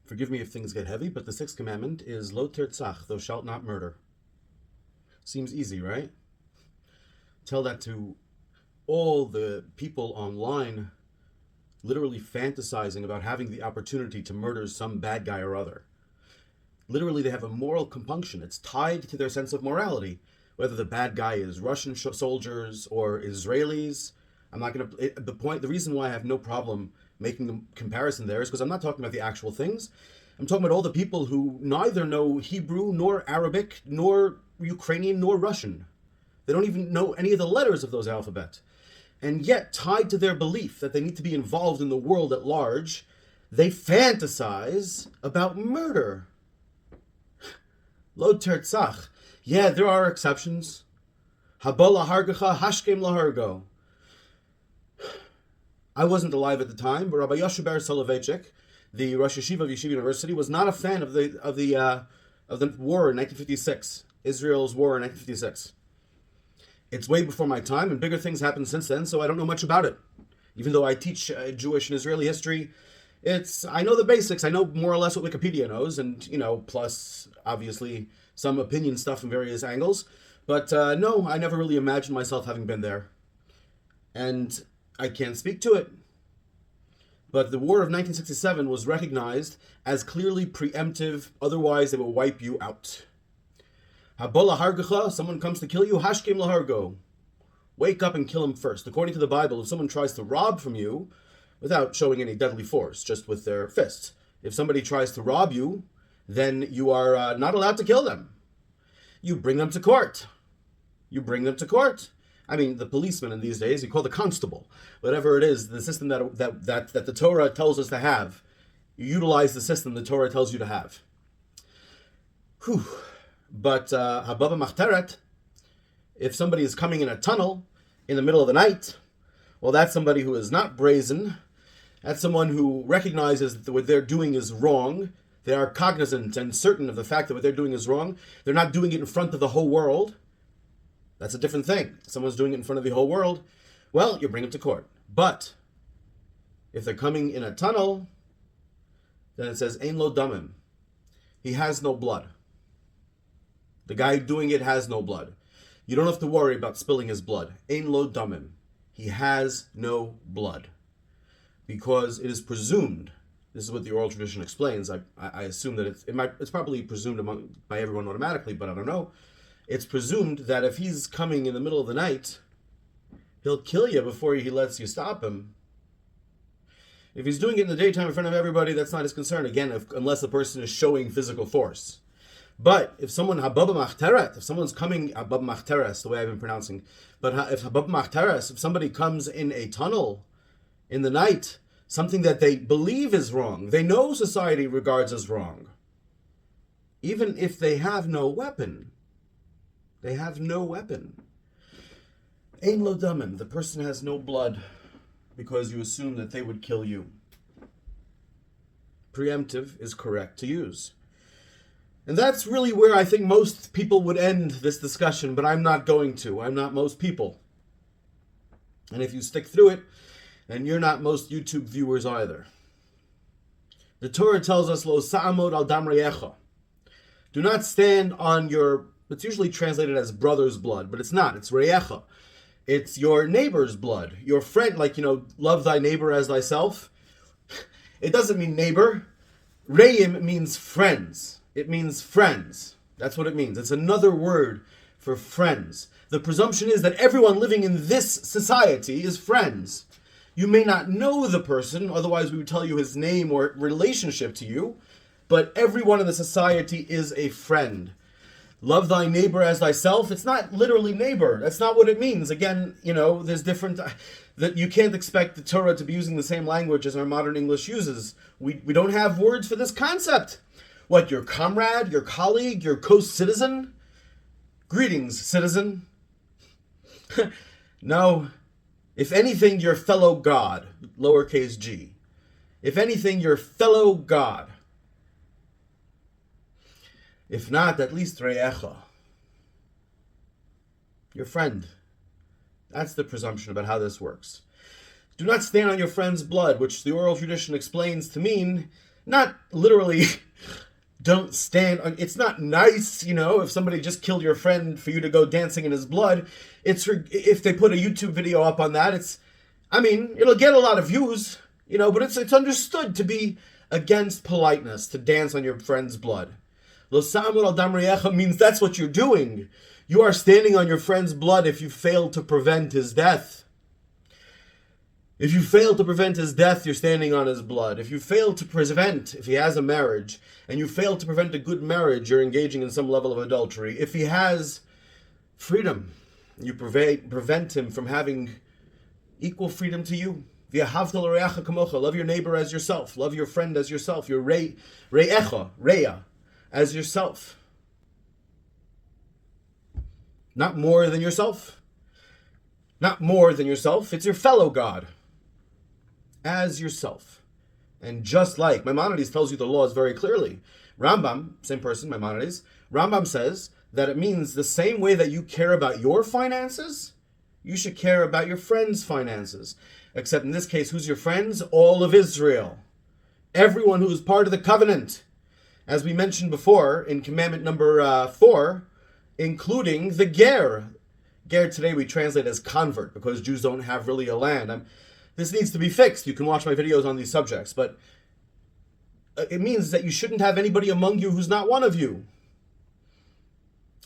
Forgive me if things get heavy, but the sixth commandment is Lo tirtzach, thou shalt not murder. Seems easy, right? Tell that to all the people online literally fantasizing about having the opportunity to murder some bad guy or other. Literally, they have a moral compunction. It's tied to their sense of morality. Whether the bad guy is Russian soldiers or Israelis, I'm not going to... The reason why I have no problem making the comparison there is because I'm not talking about the actual things. I'm talking about all the people who neither know Hebrew, nor Arabic, nor Ukrainian, nor Russian. They don't even know any of the letters of those alphabet. And yet, tied to their belief that they need to be involved in the world at large, they fantasize about murder. Lo tertzach. Yeah, there are exceptions. Haba lahargecha, hashkem lahargo. I wasn't alive at the time, but Rabbi Yoshe Ber Soloveitchik, the Rosh Yeshiva of Yeshiva University, was not a fan of the war in 1956, Israel's war in 1956. It's way before my time, and bigger things happened since then, so I don't know much about it. Even though I teach Jewish and Israeli history, I know the basics. I know more or less what Wikipedia knows, and plus obviously some opinion stuff from various angles. But no, I never really imagined myself having been there, and I can't speak to it. But the war of 1967 was recognized as clearly preemptive, otherwise they will wipe you out. Habola hargecha, someone comes to kill you, hashkem lahargo. Wake up and kill him first. According to the Bible, if someone tries to rob from you, without showing any deadly force, just with their fists, if somebody tries to rob you, then you are not allowed to kill them. You bring them to court. I mean, the policeman in these days, you call the constable. Whatever it is, the system that the Torah tells us to have. You utilize the system the Torah tells you to have. Whew. But hababa machteret, if somebody is coming in a tunnel in the middle of the night, well, that's somebody who is not brazen. That's someone who recognizes that what they're doing is wrong. They are cognizant and certain of the fact that what they're doing is wrong. They're not doing it in front of the whole world. That's a different thing. Someone's doing it in front of the whole world. Well, you bring them to court. But if they're coming in a tunnel, then it says, Ein lo damim. He has no blood. The guy doing it has no blood. You don't have to worry about spilling his blood. Ein lo damim. He has no blood. Because it is presumed, this is what the oral tradition explains, I assume that it's probably presumed by everyone automatically, but I don't know. It's presumed that if he's coming in the middle of the night, he'll kill you before he lets you stop him. If he's doing it in the daytime in front of everybody, that's not his concern. Again, unless the person is showing physical force. But if someone, hababa machteret, if someone's coming, hababa machteres, the way I've been pronouncing, but if hababa machteres, if somebody comes in a tunnel in the night, something that they believe is wrong, they know society regards as wrong, even if they have no weapon. They have no weapon. Ein lo damim, the person has no blood, because you assume that they would kill you. Preemptive is correct to use. And that's really where I think most people would end this discussion, but I'm not going to. I'm not most people. And if you stick through it, then you're not most YouTube viewers either. The Torah tells us, Lo sa'amod al dam reyecha. Do not stand on your... It's usually translated as brother's blood, but it's not. It's reyecha. It's your neighbor's blood. Your friend, love thy neighbor as thyself. It doesn't mean neighbor. Reim means friends. It means friends. That's what it means. It's another word for friends. The presumption is that everyone living in this society is friends. You may not know the person, otherwise we would tell you his name or relationship to you, but everyone in the society is a friend. Love thy neighbor as thyself. It's not literally neighbor. That's not what it means. Again, there's different... that you can't expect the Torah to be using the same language as our modern English uses. We don't have words for this concept. What, your comrade, your colleague, your co-citizen? Greetings, citizen. No. If anything, your fellow God, lowercase g. If anything, your fellow God. If not, at least reyecha. Your friend. That's the presumption about how this works. Do not stand on your friend's blood, which the oral tradition explains to mean Not literally don't stand on. It's not nice, if somebody just killed your friend for you to go dancing in his blood. If they put a YouTube video up on that, it'll get a lot of views, but it's understood to be against politeness to dance on your friend's blood. Lo samur al dam re'echa means that's what you're doing. You are standing on your friend's blood if you fail to prevent his death. If you fail to prevent his death, you're standing on his blood. If you fail to prevent, if he has a marriage, and you fail to prevent a good marriage, you're engaging in some level of adultery. If he has freedom, you prevent him from having equal freedom to you. Love your neighbor as yourself. Love your friend as yourself. Your re'echa, as yourself. Not more than yourself. Not more than yourself. It's your fellow God. As yourself. And just like Maimonides tells you the laws very clearly. Rambam, same person, Maimonides, Rambam says that it means the same way that you care about your finances, you should care about your friends' finances. Except in this case, who's your friends? All of Israel. Everyone who is part of the covenant. As we mentioned before in commandment number 4, including the ger. Ger today we translate as convert because Jews don't have really a land. This needs to be fixed. You can watch my videos on these subjects, but it means that you shouldn't have anybody among you who's not one of you.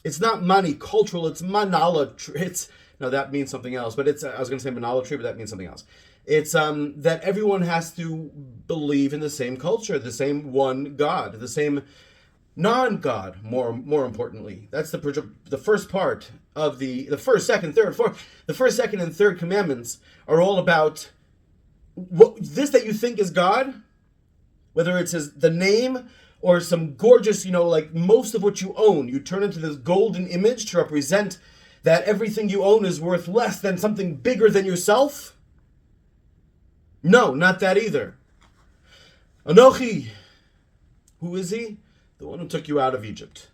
It's not money, cultural, it's monolatry. No, that means something else, but I was going to say monolatry, but that means something else. It's that everyone has to believe in the same culture, the same one God, the same non-God, more importantly. That's the first part of the first, second, third, fourth. The first, second, and third commandments are all about this that you think is God, whether it's the name or some gorgeous, like most of what you own, you turn into this golden image to represent that everything you own is worth less than something bigger than yourself. No, not that either. Anochi, who is he? The one who took you out of Egypt.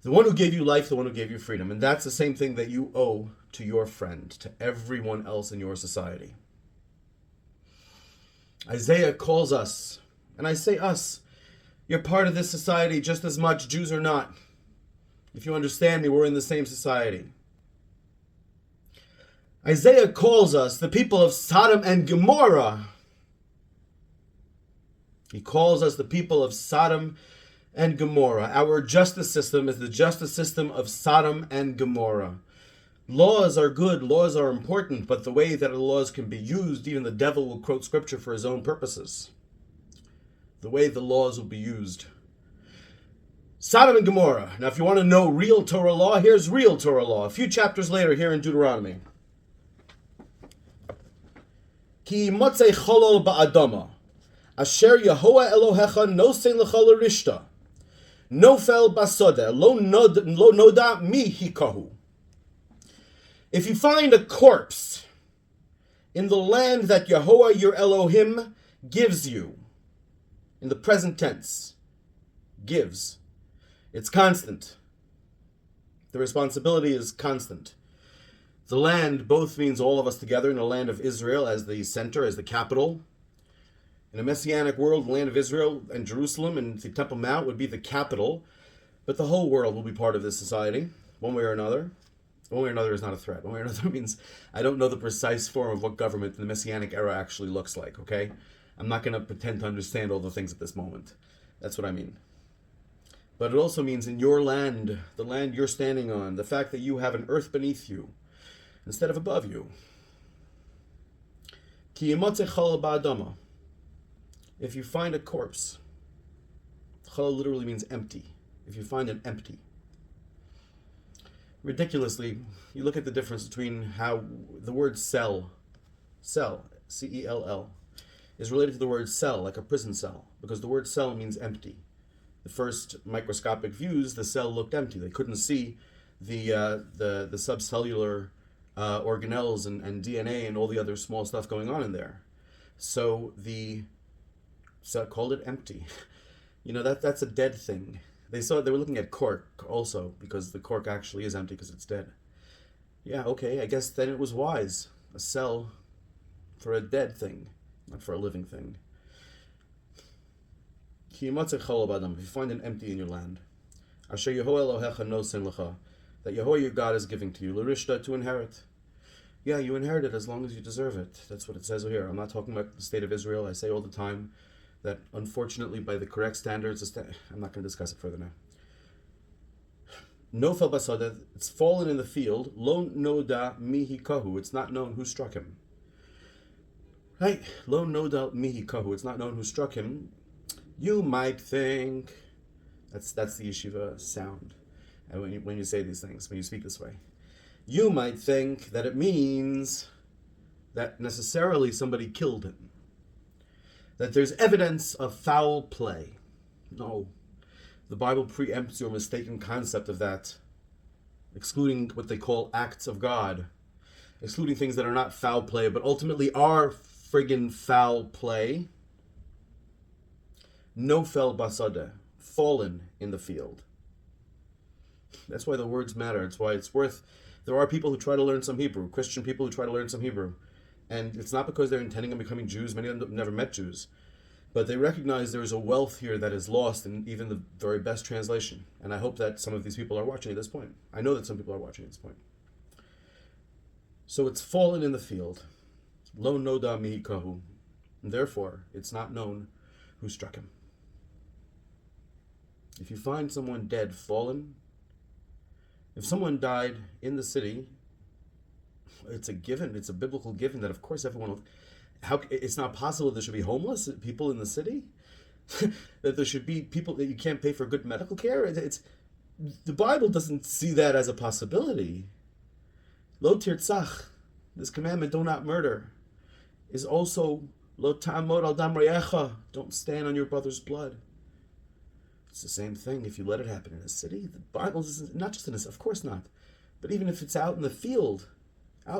The one who gave you life, the one who gave you freedom. And that's the same thing that you owe to your friend, to everyone else in your society. Isaiah calls us, and I say us, you're part of this society just as much, Jews or not. If you understand me, we're in the same society. Isaiah calls us the people of Sodom and Gomorrah. He calls us the people of Sodom and Gomorrah. Our justice system is the justice system of Sodom and Gomorrah. Laws are good, laws are important, but the way that the laws can be used, even the devil will quote scripture for his own purposes. The way the laws will be used. Sodom and Gomorrah. Now, if you want to know real Torah law, here's real Torah law. A few chapters later here in Deuteronomy. Ki motzei cholol ba'adama, asher Yehoah Elohecha nosein lecha l'rishta, nofel basodeh, lo noda mi hikahu. If you find a corpse in the land that Yehoah your Elohim gives you, in the present tense, gives, it's constant. The responsibility is constant. The land both means all of us together in the land of Israel as the center, as the capital. In a messianic world, the land of Israel and Jerusalem and the Temple Mount would be the capital, but the whole world will be part of this society, one way or another. One way or another is not a threat. One way or another means I don't know the precise form of what government in the Messianic era actually looks like, okay? I'm not going to pretend to understand all the things at this moment. That's what I mean. But it also means in your land, the land you're standing on, the fact that you have an earth beneath you instead of above you. Ki yimotze cholol ba'adama. If you find a corpse, cholol literally means empty. If you find an empty. Ridiculously, you look at the difference between how the word cell, C-E-L-L, is related to the word cell, like a prison cell, because the word cell means empty. The first microscopic views, the cell looked empty. They couldn't see the subcellular organelles and DNA and all the other small stuff going on in there. So the cell called it empty. That's a dead thing. They were looking at cork also, because the cork actually is empty because it's dead. Yeah, okay, I guess then it was wise. A cell for a dead thing, not for a living thing. Ki yimatzeh chol b'adam, if you find an empty in your land, asher Yehovah Elohecha nosen lecha, that Yehovah your God is giving to you, l'rishta, to inherit. Yeah, you inherit it as long as you deserve it. That's what it says here. I'm not talking about the state of Israel. I say all the time that, unfortunately, by the correct standards, I'm not going to discuss it further now. Nofel basada, it's fallen in the field. Lo noda mihi kahu, it's not known who struck him. Right? Lo noda mihi kahu, it's not known who struck him. You might think, that's the yeshiva sound. And when you say these things, when you speak this way, you might think that it means that necessarily somebody killed him, that there's evidence of foul play. No. The Bible preempts your mistaken concept of that, excluding what they call acts of God, excluding things that are not foul play, but ultimately are friggin' foul play. Nofel basada, fallen in the field. That's why the words matter. It's why it's worth... There are people who try to learn some Hebrew, Christian people who try to learn some Hebrew. And it's not because they're intending on becoming Jews. Many of them never met Jews. But they recognize there is a wealth here that is lost in even the very best translation. And I hope that some of these people are watching at this point. I know that some people are watching at this point. So it's fallen in the field. Lo noda mihi kahu. And therefore, it's not known who struck him. If you find someone dead, fallen... If someone died in the city, it's a given. It's a biblical given that, of course, everyone will... It's not possible there should be homeless people in the city? That there should be people that you can't pay for good medical care? The Bible doesn't see that as a possibility. Lo tirtzach, this commandment, do not murder, is also lo ta'amod al dam re'echa, don't stand on your brother's blood. It's the same thing if you let it happen in a city. The Bible isn't, not just in a, of course not, but even if it's out in the field, I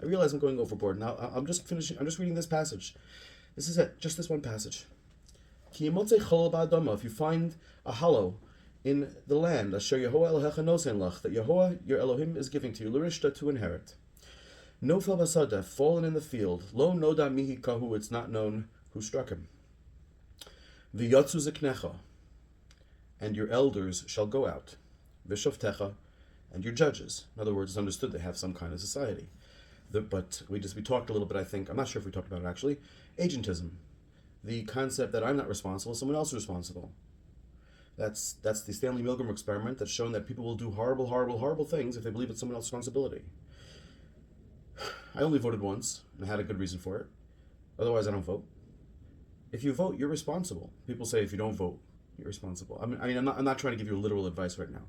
realize I'm going overboard. Now I'm just reading this passage. This is it, just this one passage. Ki yimotzei chol ba'adama, if you find a hollow in the land, asher Yehovah Elohecha nosen lach, that Yehovah your Elohim is giving to you, l'rishta, to inherit. Nofel basada, fallen in the field, lo noda mihi kahu, it's not known who struck him. V'yotzu ziknecha, and your elders shall go out. V'shoftecha, and your judges. In other words, it's understood they have some kind of society. But we talked a little bit, I think, I'm not sure if we talked about it actually, agentism. The concept that I'm not responsible, someone else is responsible. That's the Stanley Milgram experiment that's shown that people will do horrible, horrible, horrible things if they believe it's someone else's responsibility. I only voted once, and I had a good reason for it. Otherwise, I don't vote. If you vote, you're responsible. People say if you don't vote, you're responsible. I'm not trying to give you literal advice right now,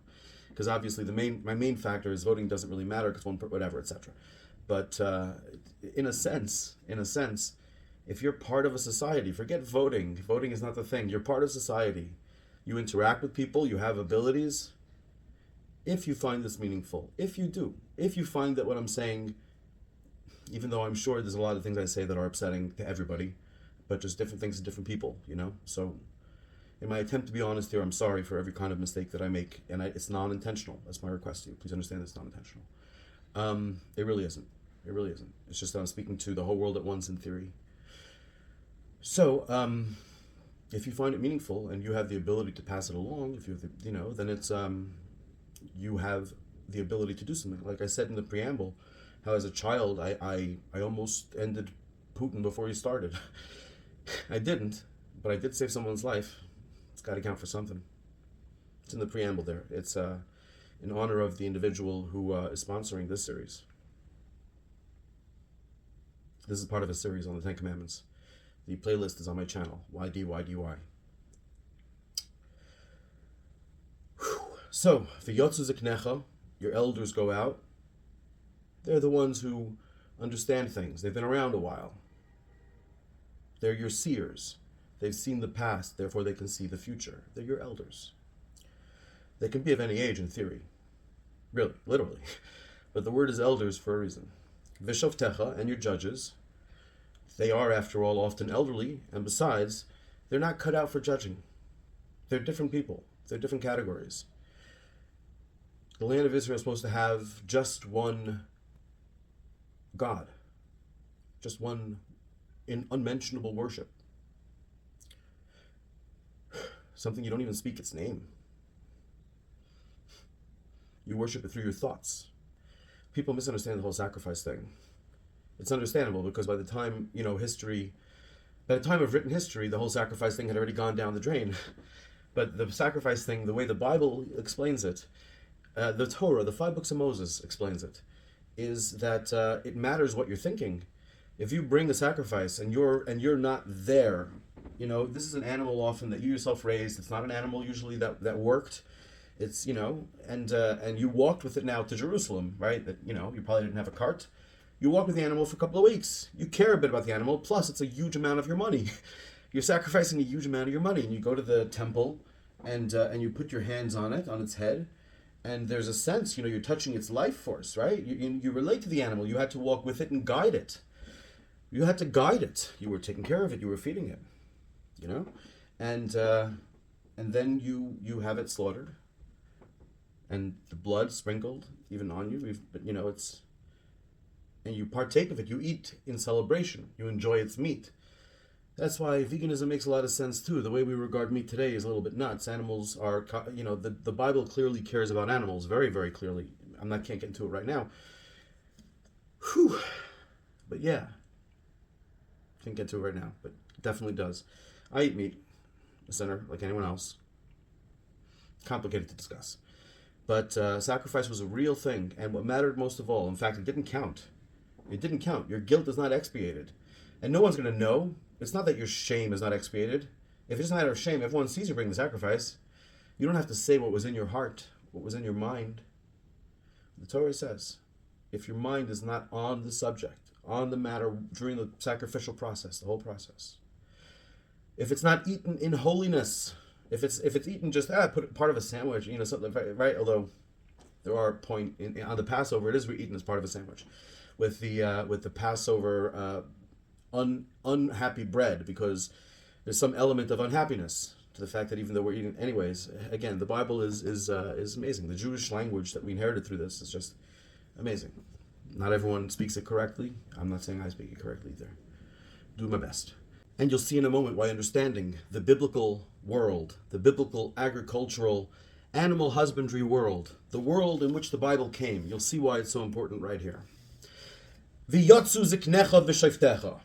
because obviously my main factor is voting doesn't really matter because whatever, etc. But in a sense, if you're part of a society, forget voting. Voting is not the thing. You're part of society. You interact with people. You have abilities. If you find this meaningful, if you find that what I'm saying, even though I'm sure there's a lot of things I say that are upsetting to everybody, but just different things to different people, So in my attempt to be honest here, I'm sorry for every kind of mistake that I make, and it's non-intentional. That's my request to you. Please understand it's non-intentional. It really isn't. It's just that I'm speaking to the whole world at once in theory. So, if you find it meaningful and you have the ability to pass it along, if you have then it's you have the ability to do something. Like I said in the preamble, how as a child I almost ended Putin before he started. I didn't, but I did save someone's life. It's got to count for something. It's in the preamble there. It's in honor of the individual who is sponsoring this series. This is part of a series on the Ten Commandments. The playlist is on my channel, YDYDY. So, v'yotzu ziknecha, your elders go out. They're the ones who understand things. They've been around a while. They're your seers. They've seen the past, therefore they can see the future. They're your elders. They can be of any age in theory. Really, literally. But the word is elders for a reason. V'shoftecha, and your judges. They are, after all, often elderly, and besides, they're not cut out for judging. They're different people. They're different categories. The land of Israel is supposed to have just one God. Just one in unmentionable worship. something you don't even speak its name. You worship it through your thoughts. People misunderstand the whole sacrifice thing. It's understandable because by the time, by the time of written history, the whole sacrifice thing had already gone down the drain. But the sacrifice thing, the way the Bible explains it, the Torah, the 5 books of Moses explains it, is that it matters what you're thinking. If you bring the sacrifice and you're not there, this is an animal often that you yourself raised. It's not an animal usually that worked. It's and you walked with it now to Jerusalem, right? That you probably didn't have a cart. You walk with the animal for a couple of weeks. You care a bit about the animal. Plus, it's a huge amount of your money. You're sacrificing a huge amount of your money, and you go to the temple, and you put your hands on it, on its head, and there's a sense, you're touching its life force, right? You relate to the animal. You had to walk with it and guide it. You had to guide it. You were taking care of it. You were feeding it, and then you have it slaughtered, and the blood sprinkled even on you. And you partake of it. You eat in celebration. You enjoy its meat. That's why veganism makes a lot of sense too. The way we regard meat today is a little bit nuts. Animals are, the Bible clearly cares about animals, very, very clearly. Can't get into it right now. Whew. But yeah, can't get to it right now, but it definitely does. I eat meat, a sinner like anyone else. Complicated to discuss. But sacrifice was a real thing, and what mattered most of all, in fact, it didn't count. It didn't count. Your guilt is not expiated. And no one's going to know. It's not that your shame is not expiated. If it's a matter of shame, everyone sees you bring the sacrifice. You don't have to say what was in your heart, what was in your mind. The Torah says, if your mind is not on the subject, on the matter during the sacrificial process, the whole process, if it's not eaten in holiness, if it's eaten just put part of a sandwich, something, right? Although there are on the Passover, it is eaten as part of a sandwich, with the Passover unhappy bread, because there's some element of unhappiness to the fact that even though we're eating anyways, again, the Bible is amazing. The Jewish language that we inherited through this is just amazing. Not everyone speaks it correctly. I'm not saying I speak it correctly either. Do my best. And you'll see in a moment why understanding the biblical world, the biblical agricultural animal husbandry world, the world in which the Bible came, you'll see why it's so important right here. V'yotzu ziknecha v'shoftecha,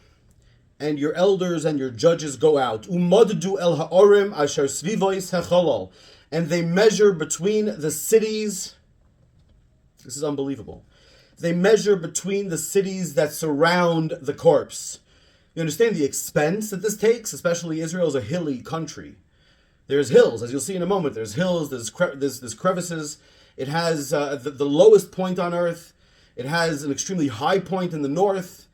and your elders and your judges go out. Umaddu el ha'orim asher svivois hecholol, and they measure between the cities. This is unbelievable. They measure between the cities that surround the corpse. You understand the expense that this takes? Especially Israel is a hilly country. There's hills, as you'll see in a moment. There's hills, there's crevices. It has the lowest point on earth. It has an extremely high point in the north.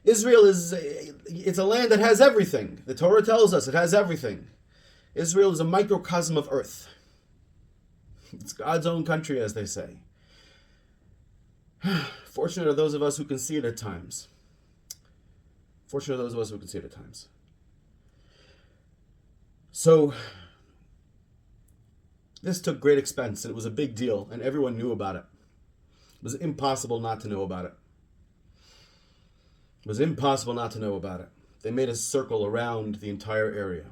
Israel it's a land that has everything. The Torah tells us it has everything. Israel is a microcosm of earth. It's God's own country, as they say. Fortunate are those of us who can see it at times. Fortunate are those of us who can see it at times. So, this took great expense, and it was a big deal, and everyone knew about it. It was impossible not to know about it. It was impossible not to know about it. They made a circle around the entire area.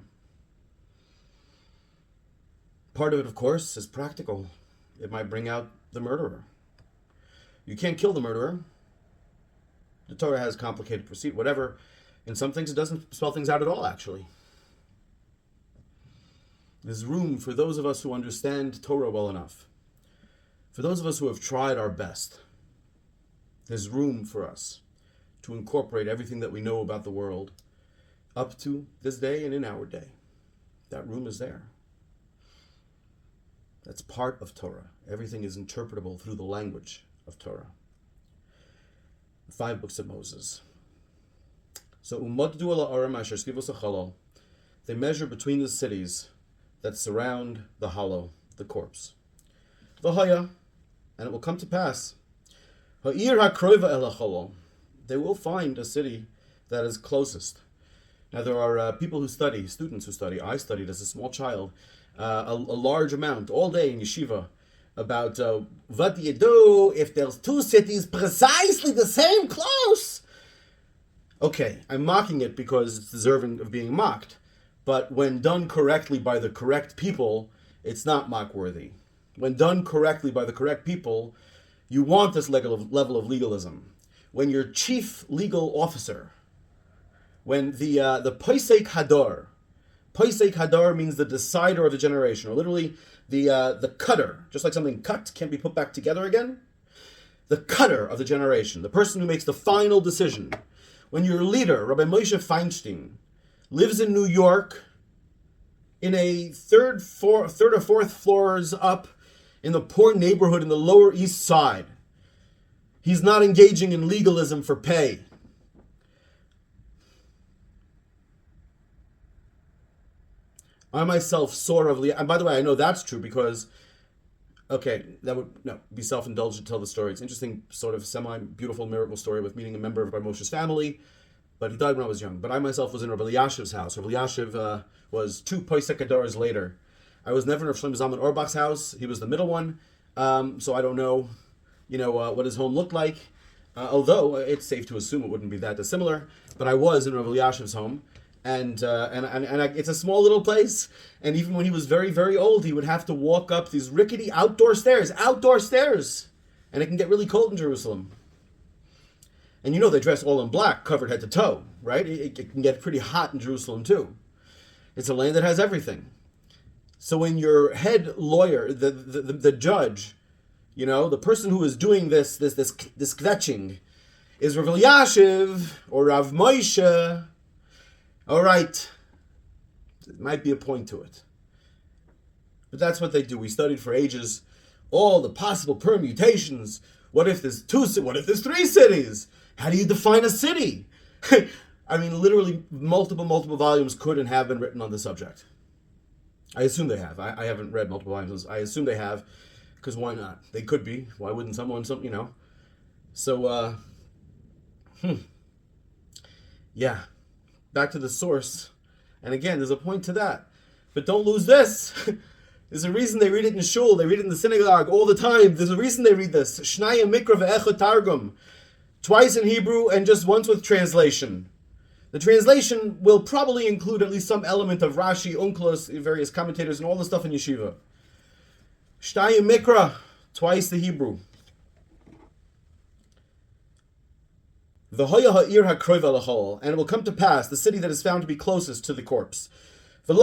Part of it, of course, is practical. It might bring out the murderer. You can't kill the murderer. The Torah has complicated procedure, whatever. In some things, it doesn't spell things out at all, actually. There's room for those of us who understand Torah well enough. For those of us who have tried our best, there's room for us to incorporate everything that we know about the world up to this day and in our day. That room is there. That's part of Torah. Everything is interpretable through the language of Torah. The 5 books of Moses. So, they measure between the cities that surround the hollow, the corpse. V'haya, and it will come to pass, ha'ir ha'kroiva el ha'cholol, they will find a city that is closest. Now there are people who study, students who study, I studied as a small child, a large amount, all day in yeshiva, about what do you do if there's 2 cities precisely the same close? Okay, I'm mocking it because it's deserving of being mocked. But when done correctly by the correct people, it's not mock-worthy. When done correctly by the correct people, you want this level of legalism. When your chief legal officer, when the Poisek Hadar means the decider of the generation, or literally the cutter, just like something cut can't be put back together again. The cutter of the generation, the person who makes the final decision. When your leader, Rabbi Moshe Feinstein, lives in New York, in a third or fourth floors up, in the poor neighborhood in the Lower East Side, he's not engaging in legalism for pay. I myself sort of, and by the way, I know that's true because, okay, that would be self-indulgent to tell the story. It's an interesting, sort of semi-beautiful miracle story with meeting a member of Rabbi Moshe's family, but he died when I was young. But I myself was in Rabbi Elyashiv's house. Rabbi Elyashiv was 2 Poisek Hadaras later. I was never in Rav Shlomo Zalman Auerbach's house. He was the middle one, so I don't know, what his home looked like. Although it's safe to assume it wouldn't be that dissimilar. But I was in Rabbi Elyashiv's home. And it's a small little place. And even when he was very, very old, he would have to walk up these rickety outdoor stairs. And it can get really cold in Jerusalem. And they dress all in black, covered head to toe, right? It can get pretty hot in Jerusalem too. It's a land that has everything. So when your head lawyer, the judge, the person who is doing this kvetching is Rav Elyashiv or Rav Moshe, all right, it might be a point to it. But that's what they do. We studied for ages all the possible permutations. What if there's 2 what if there's 3 cities? How do you define a city? I mean, literally multiple volumes could and have been written on the subject. I assume they have. I haven't read multiple volumes. I assume they have, because why not? They could be. Why wouldn't someone, So, yeah. Back to the source. And again, there's a point to that. But don't lose this. There's a reason they read it in shul. They read it in the synagogue all the time. There's a reason they read this. Shnaya mikra ve'echad targum. Twice in Hebrew and just once with translation. The translation will probably include at least some element of Rashi, Unklos, various commentators, and all the stuff in yeshiva. Shnaya mikra. Twice the Hebrew. And it will come to pass, the city that is found to be closest to the corpse. And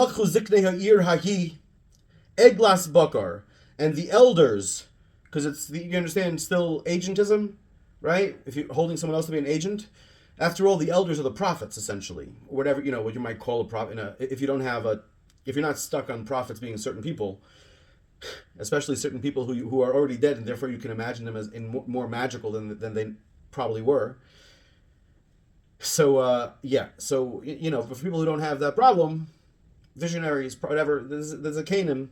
the elders, because you understand, still agentism, right? If you're holding someone else to be an agent. After all, the elders are the prophets, essentially. Or whatever, what you might call a prophet. If you're not stuck on prophets being certain people, especially certain people who are already dead, and therefore you can imagine them as more magical than they probably were. So, for people who don't have that problem, visionaries, whatever, there's a Canaan.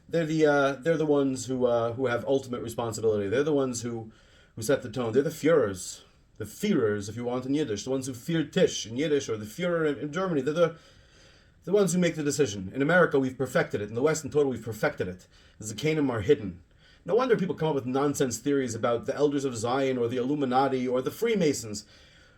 They're the ones who have ultimate responsibility. They're the ones who set the tone. They're the Führers, if you want, in Yiddish. The ones who fear Tish in Yiddish, or the Führer in Germany. They're the ones who make the decision. In America, we've perfected it. In the West, in total, we've perfected it. The Canaan are hidden. No wonder people come up with nonsense theories about the Elders of Zion, or the Illuminati, or the Freemasons,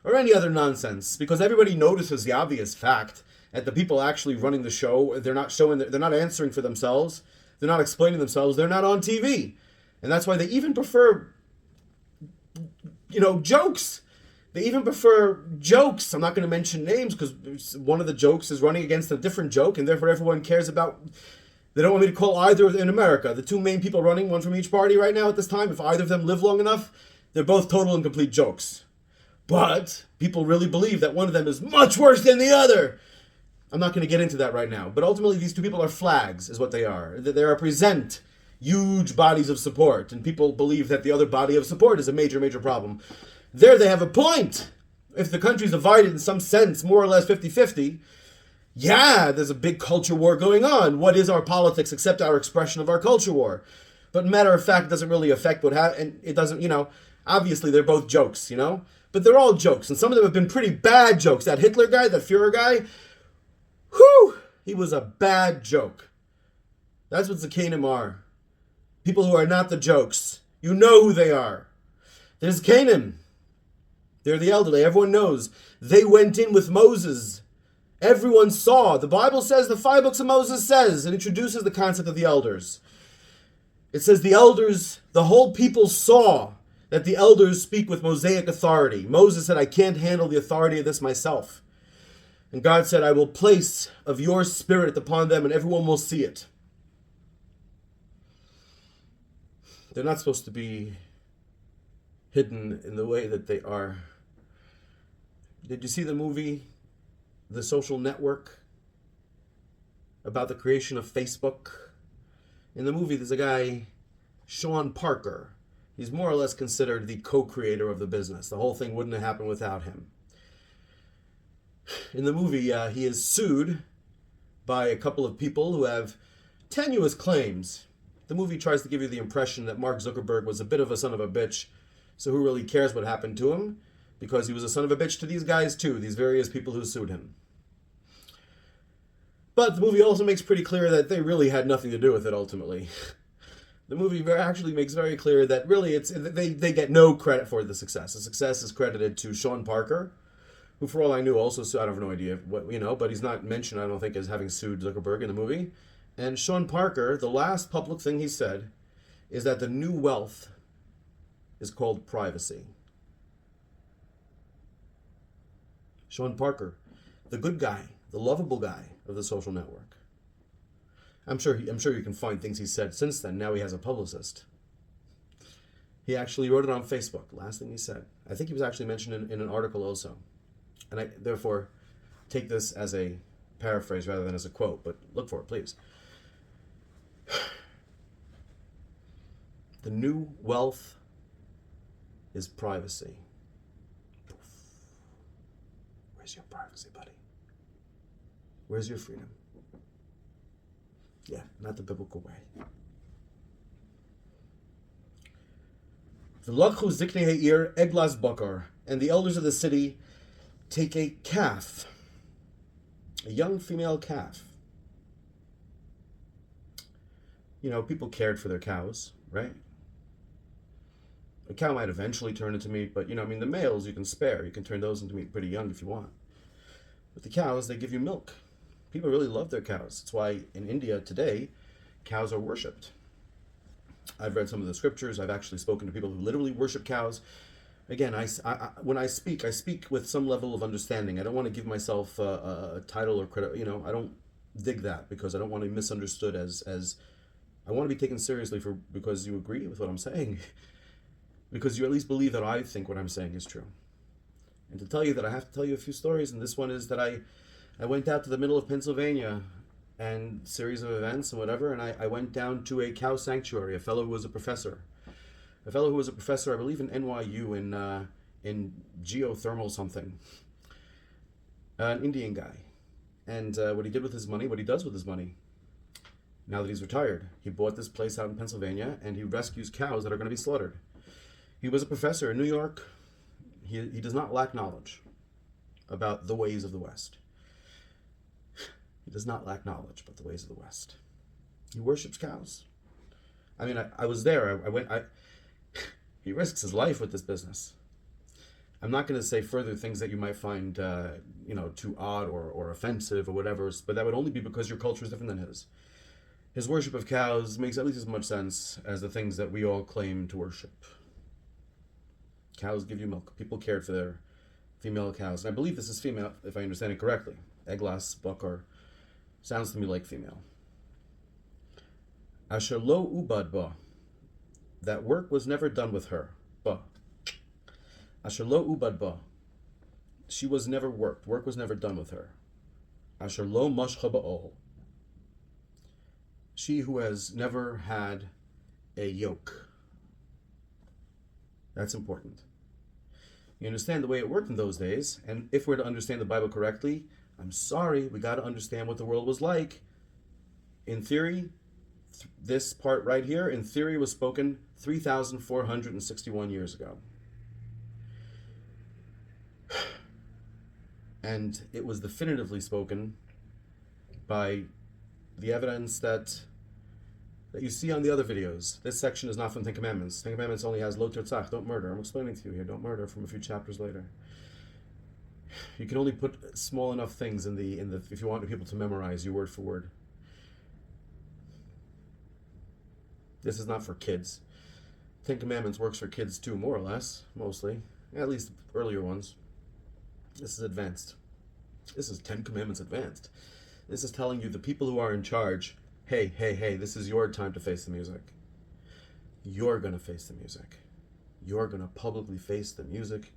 or any other nonsense, because everybody notices the obvious fact that the people actually running the show, they're not answering for themselves, they're not explaining themselves, they're not on TV. And that's why they even prefer, jokes. They even prefer jokes. I'm not going to mention names because one of the jokes is running against a different joke, and therefore everyone cares about. They don't want me to call either in America. The 2 main people running, one from each party right now at this time, if either of them live long enough, they're both total and complete jokes. But people really believe that one of them is much worse than the other. I'm not going to get into that right now. But ultimately, these 2 people are flags, is what they are. They represent huge bodies of support. And people believe that the other body of support is a major, major problem. There they have a point. If the country's divided in some sense, more or less 50-50, there's a big culture war going on. What is our politics except our expression of our culture war? But matter of fact, it doesn't really affect and it doesn't, obviously they're both jokes, But they're all jokes, and some of them have been pretty bad jokes. That Hitler guy, that Führer guy, he was a bad joke. That's what Zakanim are. People who are not the jokes. You know who they are. There's Canaan. They're the elderly. Everyone knows. They went in with Moses Everyone saw. The Bible says, the 5 books of Moses says, it introduces the concept of the elders. It says the elders, the whole people saw that the elders speak with Mosaic authority. Moses said, I can't handle the authority of this myself. And God said, I will place of your spirit upon them and everyone will see it. They're not supposed to be hidden in the way that they are. Did you see the movie, The Social Network, about the creation of Facebook? In the movie, there's a guy, Sean Parker. He's more or less considered the co-creator of the business. The whole thing wouldn't have happened without him. In the movie, he is sued by a couple of people who have tenuous claims. The movie tries to give you the impression that Mark Zuckerberg was a bit of a son of a bitch, so who really cares what happened to him? Because he was a son of a bitch to these guys too, these various people who sued him. But the movie also makes pretty clear that they really had nothing to do with it ultimately. The movie actually makes very clear that really they get no credit for the success. The success is credited to Sean Parker, who for all I knew also sued, I have no idea what, but he's not mentioned, I don't think, as having sued Zuckerberg in the movie. And Sean Parker, the last public thing he said is that the new wealth is called privacy. Sean Parker, the good guy, the lovable guy of the social network. I'm sure you can find things he said since then. Now he has a publicist. He actually wrote it on Facebook. Last thing he said. I think he was actually mentioned in an article also. And I therefore take this as a paraphrase rather than as a quote, but look for it, please. The new wealth is privacy. Where's your privacy, buddy? Where's your freedom? Yeah, not the biblical way. V'lakhu ziknei ha'ir eglas bakar, and the elders of the city take a calf, a young female calf. People cared for their cows, right? A cow might eventually turn into meat, but the males you can spare. You can turn those into meat pretty young if you want. But the cows, they give you milk. People really love their cows. That's why in India today, cows are worshipped. I've read some of the scriptures. I've actually spoken to people who literally worship cows. Again, when I speak with some level of understanding. I don't want to give myself a title or credit. I don't dig that because I don't want to be misunderstood as I want to be taken seriously because you agree with what I'm saying. Because you at least believe that I think what I'm saying is true. And to tell you that I have to tell you a few stories, and this one is that I went out to the middle of Pennsylvania and series of events and whatever, and I went down to a cow sanctuary, a fellow who was a professor. I believe in NYU in geothermal something. An Indian guy. And what he does with his money, now that he's retired, he bought this place out in Pennsylvania and he rescues cows that are going to be slaughtered. He was a professor in New York. He does not lack knowledge about the ways of the West. He does not lack knowledge about the ways of the West. He worships cows. I mean, I was there. He risks his life with this business. I'm not going to say further things that you might find, too odd or offensive or whatever, but that would only be because your culture is different than his. His worship of cows makes at least as much sense as the things that we all claim to worship. Cows give you milk. People cared for their female cows. And I believe this is female, if I understand it correctly. Eglas, bakar, sounds to me like female. Asher lo ubad ba. That work was never done with her. Ba. Asher lo ubad ba. She was never worked. Work was never done with her. Asher lo mashcha ba'ol. She who has never had a yoke. That's important. You understand the way it worked in those days, and if we're to understand the Bible correctly, I'm sorry, we got to understand what the world was like. In theory, this part right here, in theory, was spoken 3,461 years ago. And it was definitively spoken by the evidence that you see on the other videos. This section is not from Ten Commandments. Ten Commandments only has lo tirtzach, don't murder. I'm explaining to you here, don't murder, from a few chapters later. You can only put small enough things in the if you want people to memorize you word for word. This is not for kids. Ten Commandments works for kids too, more or less, mostly. At least earlier ones. This is advanced. This is Ten Commandments advanced. This is telling you, the people who are in charge, hey, hey, hey, this is your time to face the music. You're going to face the music. You're going to publicly face the music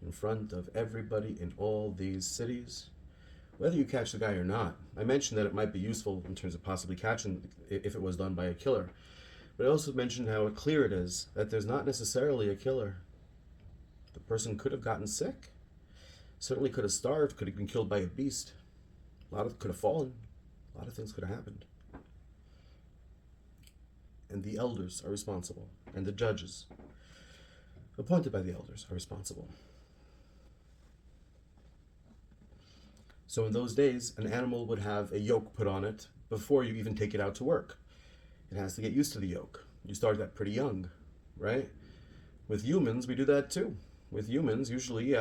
in front of everybody in all these cities, whether you catch the guy or not. I mentioned that it might be useful in terms of possibly catching if it was done by a killer. But I also mentioned how clear it is that there's not necessarily a killer. The person could have gotten sick, certainly could have starved, could have been killed by a beast. Could have fallen. A lot of things could have happened. And the elders are responsible, and the judges appointed by the elders are responsible. So in those days, an animal would have a yoke put on it before you even take it out to work. It has to get used to the yoke. You start that pretty young, right? With humans, we do that too. With humans, usually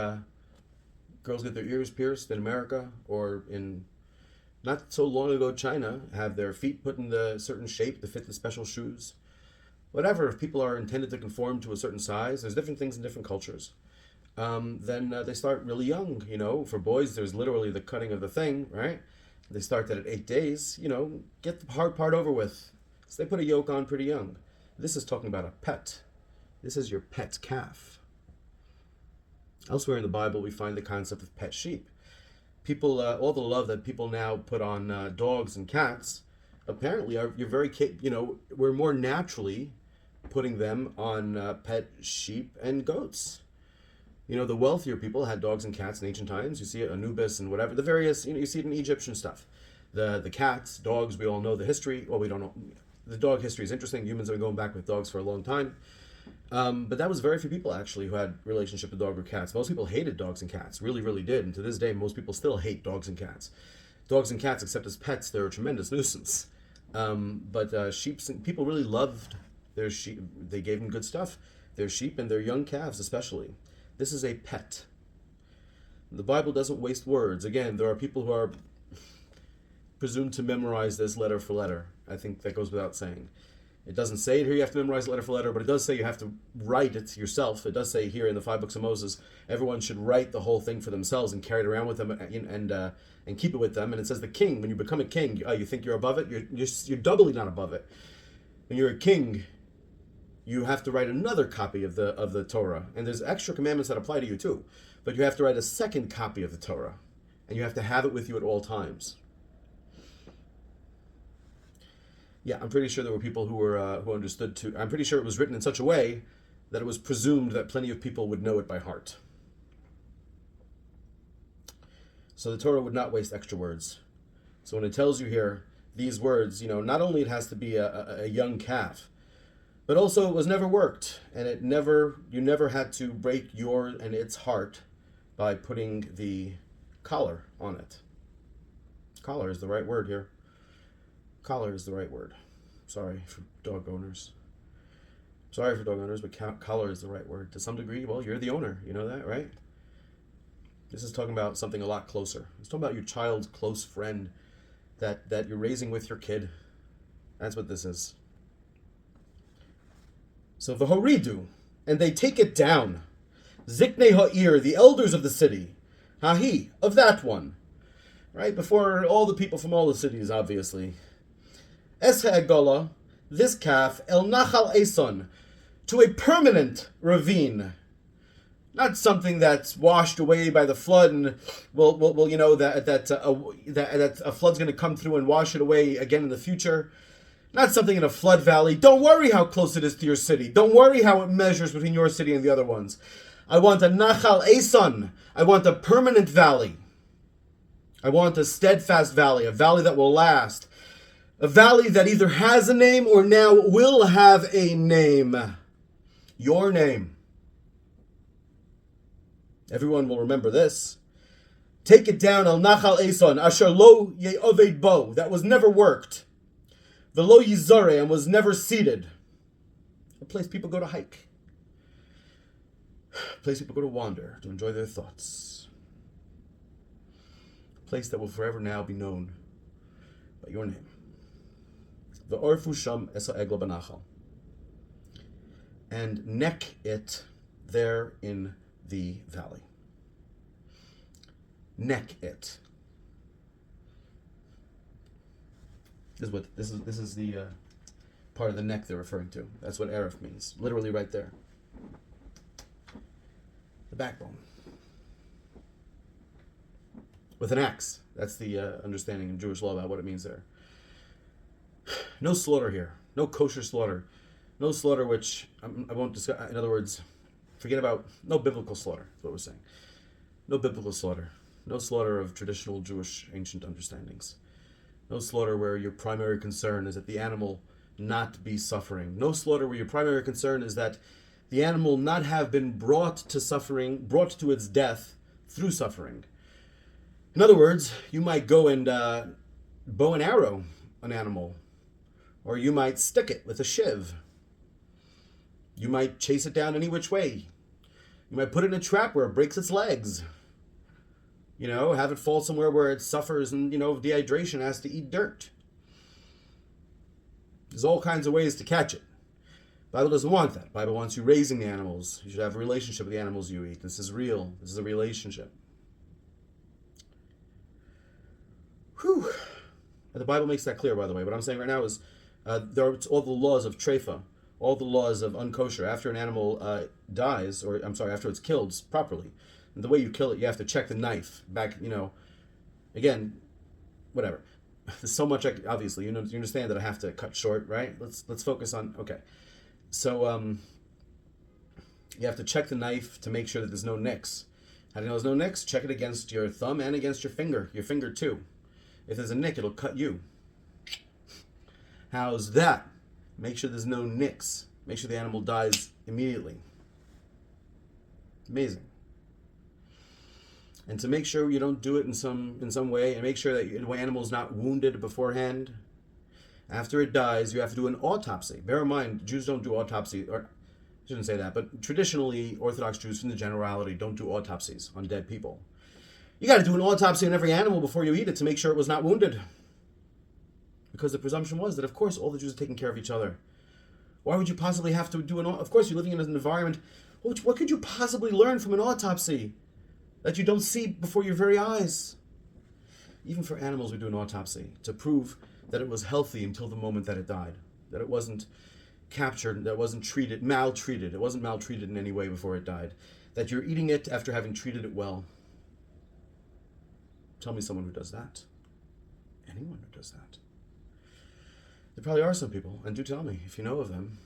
girls get their ears pierced in America, or in not so long ago China, have their feet put in the certain shape to fit the special shoes. Whatever, if people are intended to conform to a certain size, there's different things in different cultures. Then they start really young, For boys, there's literally the cutting of the thing, right? They start that at 8 days, get the hard part over with. So they put a yoke on pretty young. This is talking about a pet. This is your pet calf. Elsewhere in the Bible, we find the concept of pet sheep. People, all the love that people now put on dogs and cats, apparently we're more naturally putting them on pet sheep and goats. The wealthier people had dogs and cats in ancient times. You see it, Anubis and whatever, the various, you see it in Egyptian stuff. The cats, dogs, we all know the history. Well, we don't know. The dog history is interesting. Humans have been going back with dogs for a long time. But that was very few people, actually, who had relationship with dog or cats. Most people hated dogs and cats, really, really did. And to this day, most people still hate dogs and cats. Dogs and cats, except as pets, they're a tremendous nuisance. But sheep, people really loved their sheep. They gave them good stuff. Their sheep and their young calves, especially. This is a pet. The Bible doesn't waste words. Again, there are people who are presumed to memorize this letter for letter. I think that goes without saying. It doesn't say it here you have to memorize letter for letter, but it does say you have to write it yourself. It does say here in the 5 books of Moses, everyone should write the whole thing for themselves and carry it around with them and keep it with them. And it says the king, when you become a king, you think you're above it? You're doubly not above it. When you're a king, you have to write another copy of the Torah. And there's extra commandments that apply to you too. But you have to write a second copy of the Torah. And you have to have it with you at all times. Yeah, I'm pretty sure there were people who understood too. I'm pretty sure it was written in such a way that it was presumed that plenty of people would know it by heart. So the Torah would not waste extra words. So when it tells you here these words, not only it has to be a young calf, but also it was never worked, and you never had to break your and its heart by putting the collar on it. Collar is the right word here. Collar is the right word. Sorry for dog owners. But collar is the right word. To some degree, well, you're the owner. You know that, right? This is talking about something a lot closer. It's talking about your child's close friend that you're raising with your kid. That's what this is. So v'horidu, and they take it down. Ziknei ha'ir, the elders of the city. Hahi, of that one. Right, before all the people from all the cities, obviously. Escha egola, this calf, el nachal eson, to a permanent ravine. Not something that's washed away by the flood, and that a flood's going to come through and wash it away again in the future. Not something in a flood valley. Don't worry how close it is to your city. Don't worry how it measures between your city and the other ones. I want a nachal eson. I want a permanent valley. I want a steadfast valley, a valley that will last. A valley that either has a name or now will have a name. Your name. Everyone will remember this. Take it down, al nachal eson, asher lo ye'oved bo, that was never worked. Velo yizare, and was never seated. A place people go to hike. A place people go to wander, to enjoy their thoughts. place that will forever now be known by your name. V'orfu sham es ha'egel b'nachal. And neck it there in the valley. Neck it. This is the part of the neck they're referring to. That's what Arif means. Literally right there. The backbone. With an axe. That's the understanding in Jewish law about what it means there. No slaughter here. No kosher slaughter. No slaughter which I won't discuss. In other words, forget about no biblical slaughter. That's what we're saying. No biblical slaughter. No slaughter of traditional Jewish ancient understandings. No slaughter where your primary concern is that the animal not be suffering. No slaughter where your primary concern is that the animal not have been brought to suffering, brought to its death through suffering. In other words, you might go and bow and arrow an animal, or you might stick it with a shiv. You might chase it down any which way. You might put it in a trap where it breaks its legs. Have it fall somewhere where it suffers and, dehydration, has to eat dirt. There's all kinds of ways to catch it. The Bible doesn't want that. The Bible wants you raising the animals. You should have a relationship with the animals you eat. This is real. This is a relationship. Whew. And the Bible makes that clear, by the way. What I'm saying right now is there are all the laws of treifa, all the laws of unkosher. After an animal dies, after it's killed properly, and the way you kill it, you have to check the knife back, again, whatever. There's so much, obviously, you understand that I have to cut short, right? Let's focus on, okay. So, you have to check the knife to make sure that there's no nicks. How do you know there's no nicks? Check it against your thumb and against your finger too. If there's a nick, it'll cut you. How's that? Make sure there's no nicks. Make sure the animal dies immediately. Amazing. And to make sure you don't do it in some way, and make sure that the animal's not wounded beforehand. After it dies, you have to do an autopsy. Bear in mind, Jews don't do autopsy, or I shouldn't say that, but traditionally, Orthodox Jews, in the generality, don't do autopsies on dead people. You got to do an autopsy on every animal before you eat it to make sure it was not wounded. Because the presumption was that, of course, all the Jews are taking care of each other. Why would you possibly have to do of course, you're living in an environment, what could you possibly learn from an autopsy that you don't see before your very eyes? Even for animals, we do an autopsy to prove that it was healthy until the moment that it died. That it wasn't captured, that it wasn't maltreated. It wasn't maltreated in any way before it died. That you're eating it after having treated it well. Tell me someone who does that. Anyone who does that. There probably are some people, and do tell me if you know of them.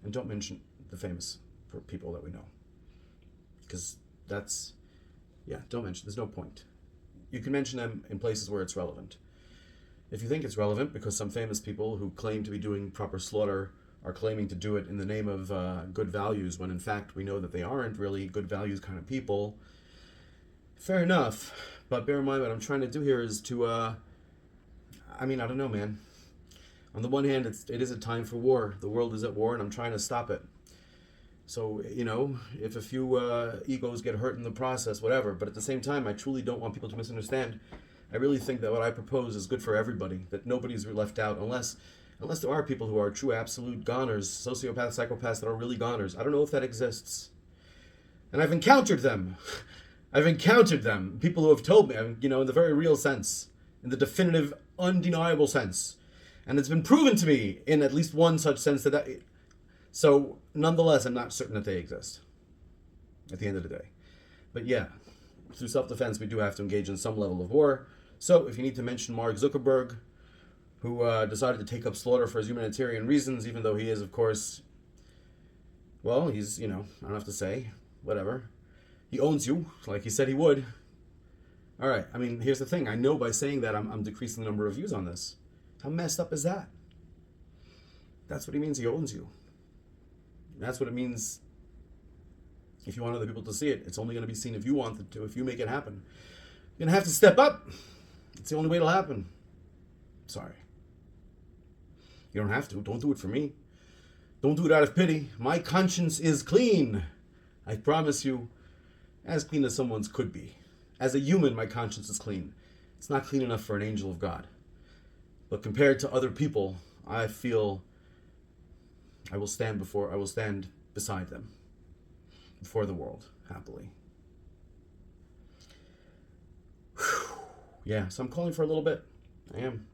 And don't mention the famous people that we know. Because don't mention, there's no point. You can mention them in places where it's relevant. If you think it's relevant because some famous people who claim to be doing proper slaughter are claiming to do it in the name of good values, when in fact we know that they aren't really good values kind of people, fair enough. But bear in mind what I'm trying to do here is to, I don't know, man. On the one hand, it is a time for war. The world is at war, and I'm trying to stop it. So, if a few egos get hurt in the process, whatever. But at the same time, I truly don't want people to misunderstand. I really think that what I propose is good for everybody, that nobody's left out, unless there are people who are true absolute goners, sociopaths, psychopaths that are really goners. I don't know if that exists. And I've encountered them. People who have told me, in the very real sense, in the definitive, undeniable sense. And it's been proven to me in at least one such sense so nonetheless, I'm not certain that they exist at the end of the day. But yeah, through self-defense, we do have to engage in some level of war. So if you need to mention Mark Zuckerberg, who decided to take up slaughter for his humanitarian reasons, even though he is, of course, well, he's, I don't have to say, whatever. He owns you, like he said he would. All right, here's the thing. I know by saying that I'm decreasing the number of views on this. How messed up is that? That's what he means, he owns you. That's what it means. If you want other people to see it, it's only going to be seen if you want it to, if you make it happen. You're going to have to step up. It's the only way it'll happen. Sorry. You don't have to. Don't do it for me. Don't do it out of pity. My conscience is clean. I promise you, as clean as someone's could be. As a human, my conscience is clean. It's not clean enough for an angel of God. But compared to other people, I feel I will stand beside them, before the world, happily. Whew. Yeah, so I'm calling for a little bit. I am.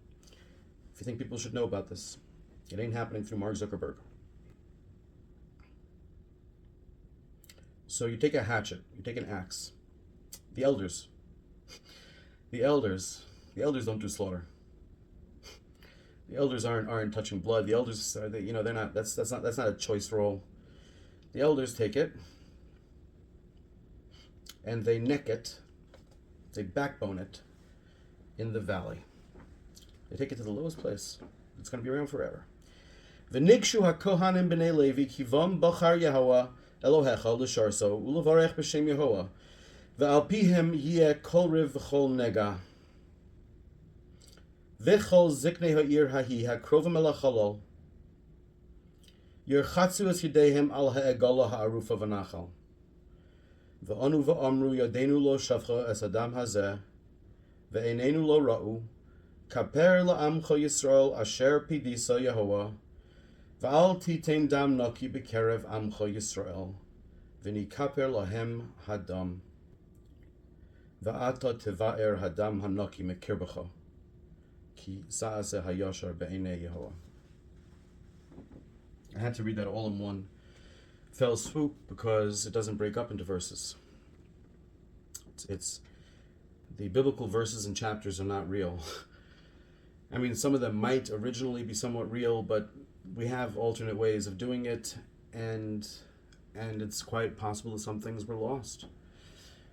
If you think people should know about this, it ain't happening through Mark Zuckerberg. So you take a hatchet, you take an axe. The elders don't do slaughter. The elders aren't touching blood. The elders are they're not. That's not a choice role. The elders take it and they neck it, they backbone it in the valley. They take it to the lowest place. It's going to be around forever. V'nigshu hakohanim b'nei Levi kivam bachar Yehovah Elohecha l'sharso ulevarech b'shem Yehovah ve'al pihem yeh kol riv v'chol nega v'chol ziknei ha'ir hahi hakrovim el hachalol yirchatzu es yedehem al ha'egala ha'arufa v'nachal v'anu v'amru yadenu lo shavcha es adam hazeh ve'einenu lo ra'u kaper la'amcha Yisrael asher pidisa Yehovah V'al titein dam naki b'kerev amcha Yisrael, v'nikaper lahem hadam, v'ata tevaer hadam hanaki mekirbacha, ki sa'aseh hayashar be'enei Yehovah. I had to read that all in one fell swoop because it doesn't break up into verses. It's the biblical verses and chapters are not real. I mean, some of them might originally be somewhat real, but we have alternate ways of doing it, and it's quite possible that some things were lost.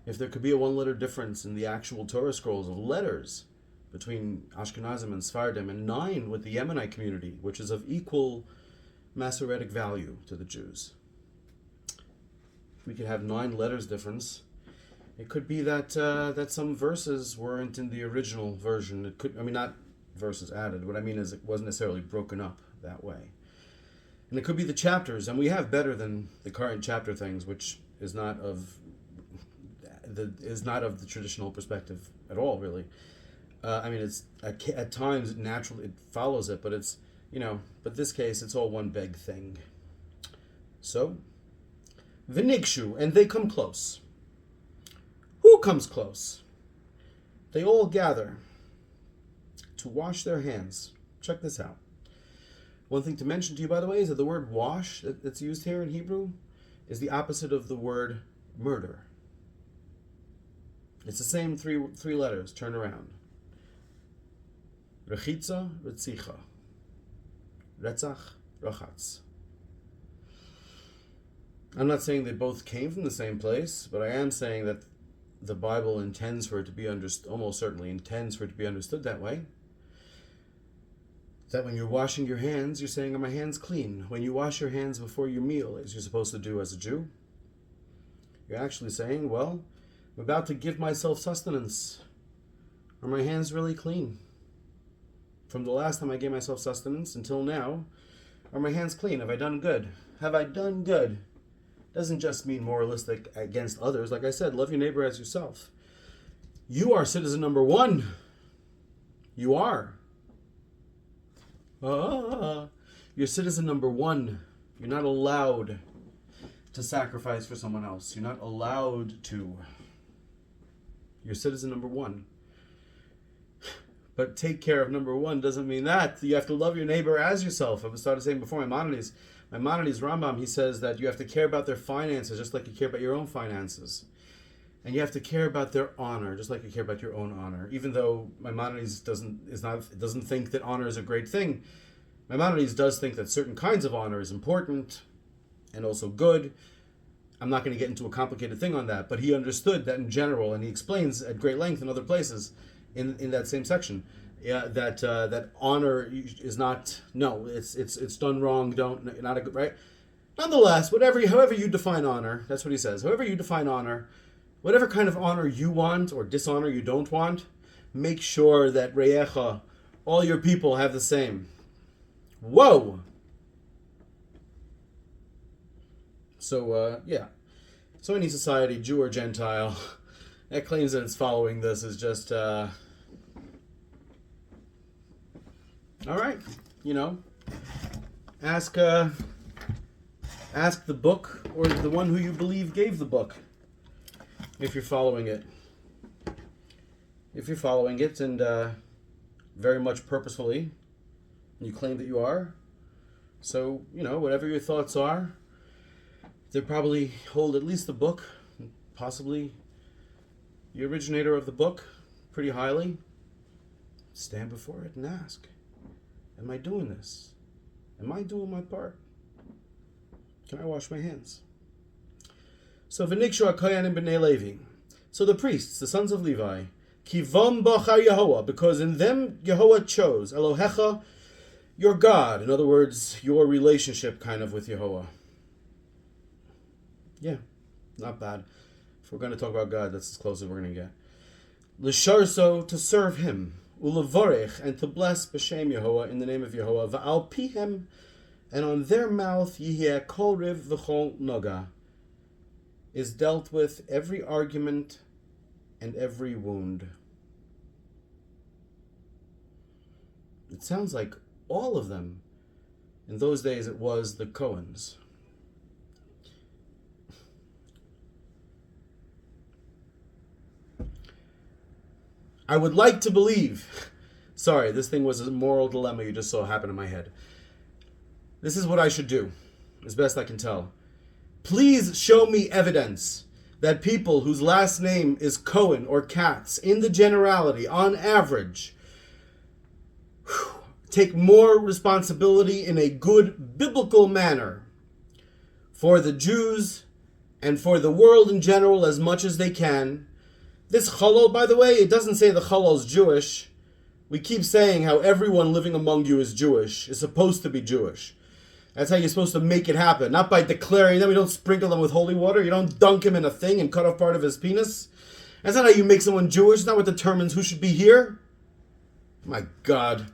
If there could be a one-letter difference in the actual Torah scrolls of letters between Ashkenazim and Sephardim, and 9 with the Yemenite community, which is of equal Masoretic value to the Jews. If we could have 9 letters difference, it could be that that some verses weren't in the original version. It could, I mean, not verses added. What I mean is it wasn't necessarily broken up that way. And it could be the chapters, and we have better than the current chapter things, which is not of the traditional perspective at all, really. I mean, it's at times naturally it follows it, but it's but this case it's all one big thing. So, v'nigshu, and they come close. Who comes close? They all gather to wash their hands. Check this out. One thing to mention to you, by the way, is that the word wash that's used here in Hebrew is the opposite of the word murder. It's the same three letters, turn around. Rechitza, retzicha. Retzach, rachatz. I'm not saying they both came from the same place, but I am saying that the Bible intends for it to be understood, almost certainly intends for it to be understood that way. That when you're washing your hands, you're saying, are my hands clean? When you wash your hands before your meal, as you're supposed to do as a Jew, you're actually saying, well, I'm about to give myself sustenance. Are my hands really clean? From the last time I gave myself sustenance until now, are my hands clean? Have I done good? Have I done good? Doesn't just mean moralistic against others. Like I said, love your neighbor as yourself. You are citizen number 1. You are. You're citizen number 1. You're not allowed to sacrifice for someone else. You're not allowed to. You're citizen number 1. But take care of number 1 doesn't mean that. You have to love your neighbor as yourself. I started saying before, Maimonides Rambam, he says that you have to care about their finances just like you care about your own finances. And you have to care about their honor just like you care about your own honor. Even though Maimonides doesn't think that honor is a great thing, Maimonides does think that certain kinds of honor is important and also good. I'm not going to get into a complicated thing on that, but he understood that in general, and he explains at great length in other places in that same section, that honor is not, it's done wrong, not a good, right? Nonetheless, however you define honor, that's what he says. However you define honor, whatever kind of honor you want or dishonor you don't want, make sure that reyecha, all your people, have the same. Whoa! So, So any society, Jew or Gentile, that claims that it's following this is just All right, ask ask the book or the one who you believe gave the book, if you're following it. If you're following it and very much purposefully, you claim that you are. So, whatever your thoughts are, they probably hold at least the book, possibly the originator of the book, pretty highly. Stand before it and ask, am I doing this? Am I doing my part? Can I wash my hands? So, V'nikshu HaKoyanim b'nei Levi. So the priests, the sons of Levi, Kivom bachar Yehovah, because in them Yehovah chose, Elohecha, your God. In other words, your relationship kind of with Yehovah. Yeah, not bad. If we're going to talk about God, that's as close as we're going to get. L'sharso, to serve Him. Ulevorech, and to bless b'shem Yehovah, in the name of Yehovah. Va'al pihem, and on their mouth yiheh kol riv v'chol noga, is dealt with every argument and every wound. It sounds like all of them. In those days it was the Cohens. I would like to believe, sorry, this thing was a moral dilemma you just saw happen in my head. This is what I should do, as best I can tell. Please show me evidence that people whose last name is Cohen or Katz, in the generality, on average, take more responsibility in a good biblical manner for the Jews and for the world in general as much as they can. This chalal, by the way, it doesn't say the chalal's Jewish. We keep saying how everyone living among you is Jewish, is supposed to be Jewish. That's how you're supposed to make it happen. Not by declaring them. We don't sprinkle them with holy water. You don't dunk him in a thing and cut off part of his penis. That's not how you make someone Jewish. It's not what determines who should be here. My God.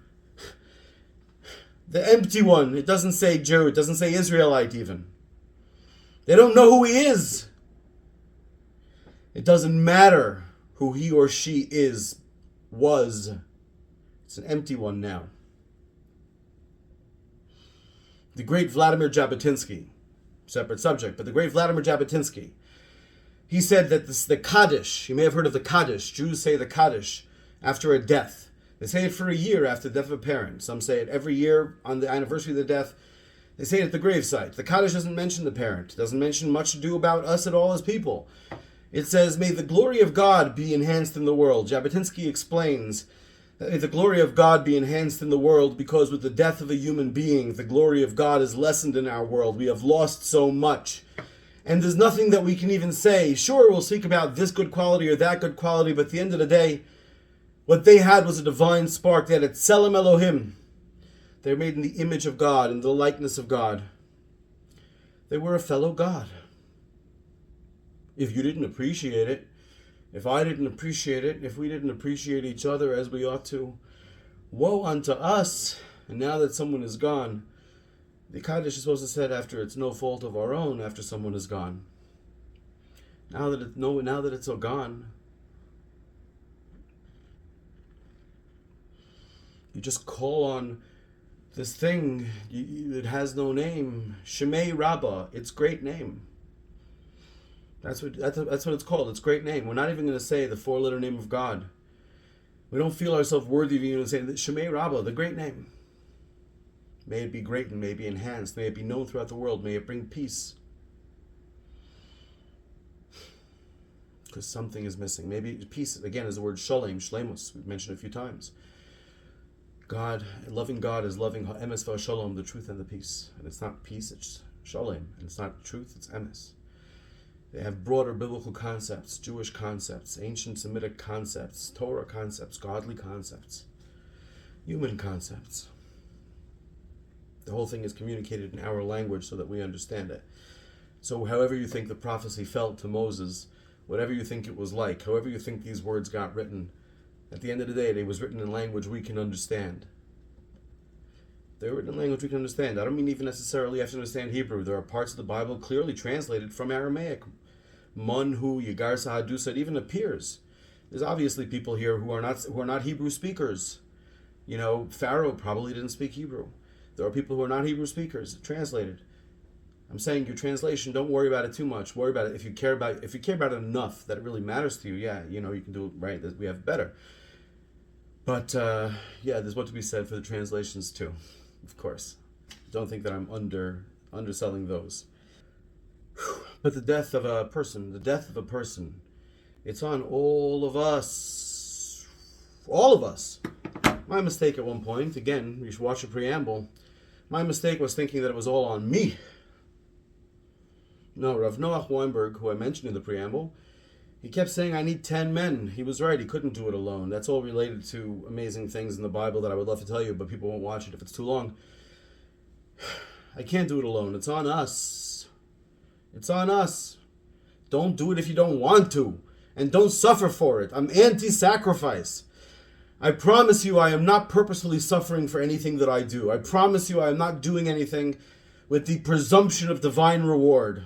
The empty one. It doesn't say Jew. It doesn't say Israelite even. They don't know who he is. It doesn't matter who he or she was. It's an empty one now. The great Vladimir Jabotinsky, separate subject, but the great Vladimir Jabotinsky, he said that the Kaddish, you may have heard of the Kaddish, Jews say the Kaddish after a death. They say it for a year after the death of a parent. Some say it every year on the anniversary of the death. They say it at the gravesite. The Kaddish doesn't mention the parent. It doesn't mention much to do about us at all as people. It says, may the glory of God be enhanced in the world. Jabotinsky explains, may the glory of God be enhanced in the world because with the death of a human being, the glory of God is lessened in our world. We have lost so much. And there's nothing that we can even say. Sure, we'll speak about this good quality or that good quality, but at the end of the day, what they had was a divine spark. They had a Tselem Elohim. They were made in the image of God, in the likeness of God. They were a fellow God. If you didn't appreciate it, if I didn't appreciate it, if we didn't appreciate each other as we ought to, woe unto us. And now that someone is gone, the Kaddish is supposed to say after it's no fault of our own after someone is gone. Now that it's all gone, you just call on this thing. It has no name. Shemei Rabbah. Its great name. That's what it's called. It's great name. We're not even going to say the 4-letter name of God. We don't feel ourselves worthy of even saying Shemei Rabbah, the great name. May it be great and may it be enhanced. May it be known throughout the world. May it bring peace. Because something is missing. Maybe peace, again, is the word shalem, shlemus. We've mentioned it a few times. God, loving God is loving emes v'shalom, the truth and the peace. And it's not peace, it's shalem. And it's not truth, it's emes. They have broader biblical concepts, Jewish concepts, ancient Semitic concepts, Torah concepts, godly concepts, human concepts. The whole thing is communicated in our language so that we understand it. So however you think the prophecy felt to Moses, whatever you think it was like, however you think these words got written, at the end of the day, it was written in language we can understand. They were written in language we can understand. I don't mean even necessarily you have to understand Hebrew. There are parts of the Bible clearly translated from Aramaic. Manhu, Yagar Sahadusa, it even appears. There's obviously people here who are not Hebrew speakers. Pharaoh probably didn't speak Hebrew. There are people who are not Hebrew speakers, translated. I'm saying your translation, don't worry about it too much. Worry about it if you care about it enough that it really matters to you. Yeah, you can do it right. We have better. But there's what to be said for the translations too, of course. Don't think that I'm underselling those. But the death of a person, it's on all of us. All of us. My mistake at one point, again, you should watch the preamble. My mistake was thinking that it was all on me. No, Rav Noach Weinberg, who I mentioned in the preamble, he kept saying, I need 10 men. He was right. He couldn't do it alone. That's all related to amazing things in the Bible that I would love to tell you, but people won't watch it if it's too long. I can't do it alone. It's on us. It's on us. Don't do it if you don't want to. And don't suffer for it. I'm anti-sacrifice. I promise you I am not purposefully suffering for anything that I do. I promise you I am not doing anything with the presumption of divine reward.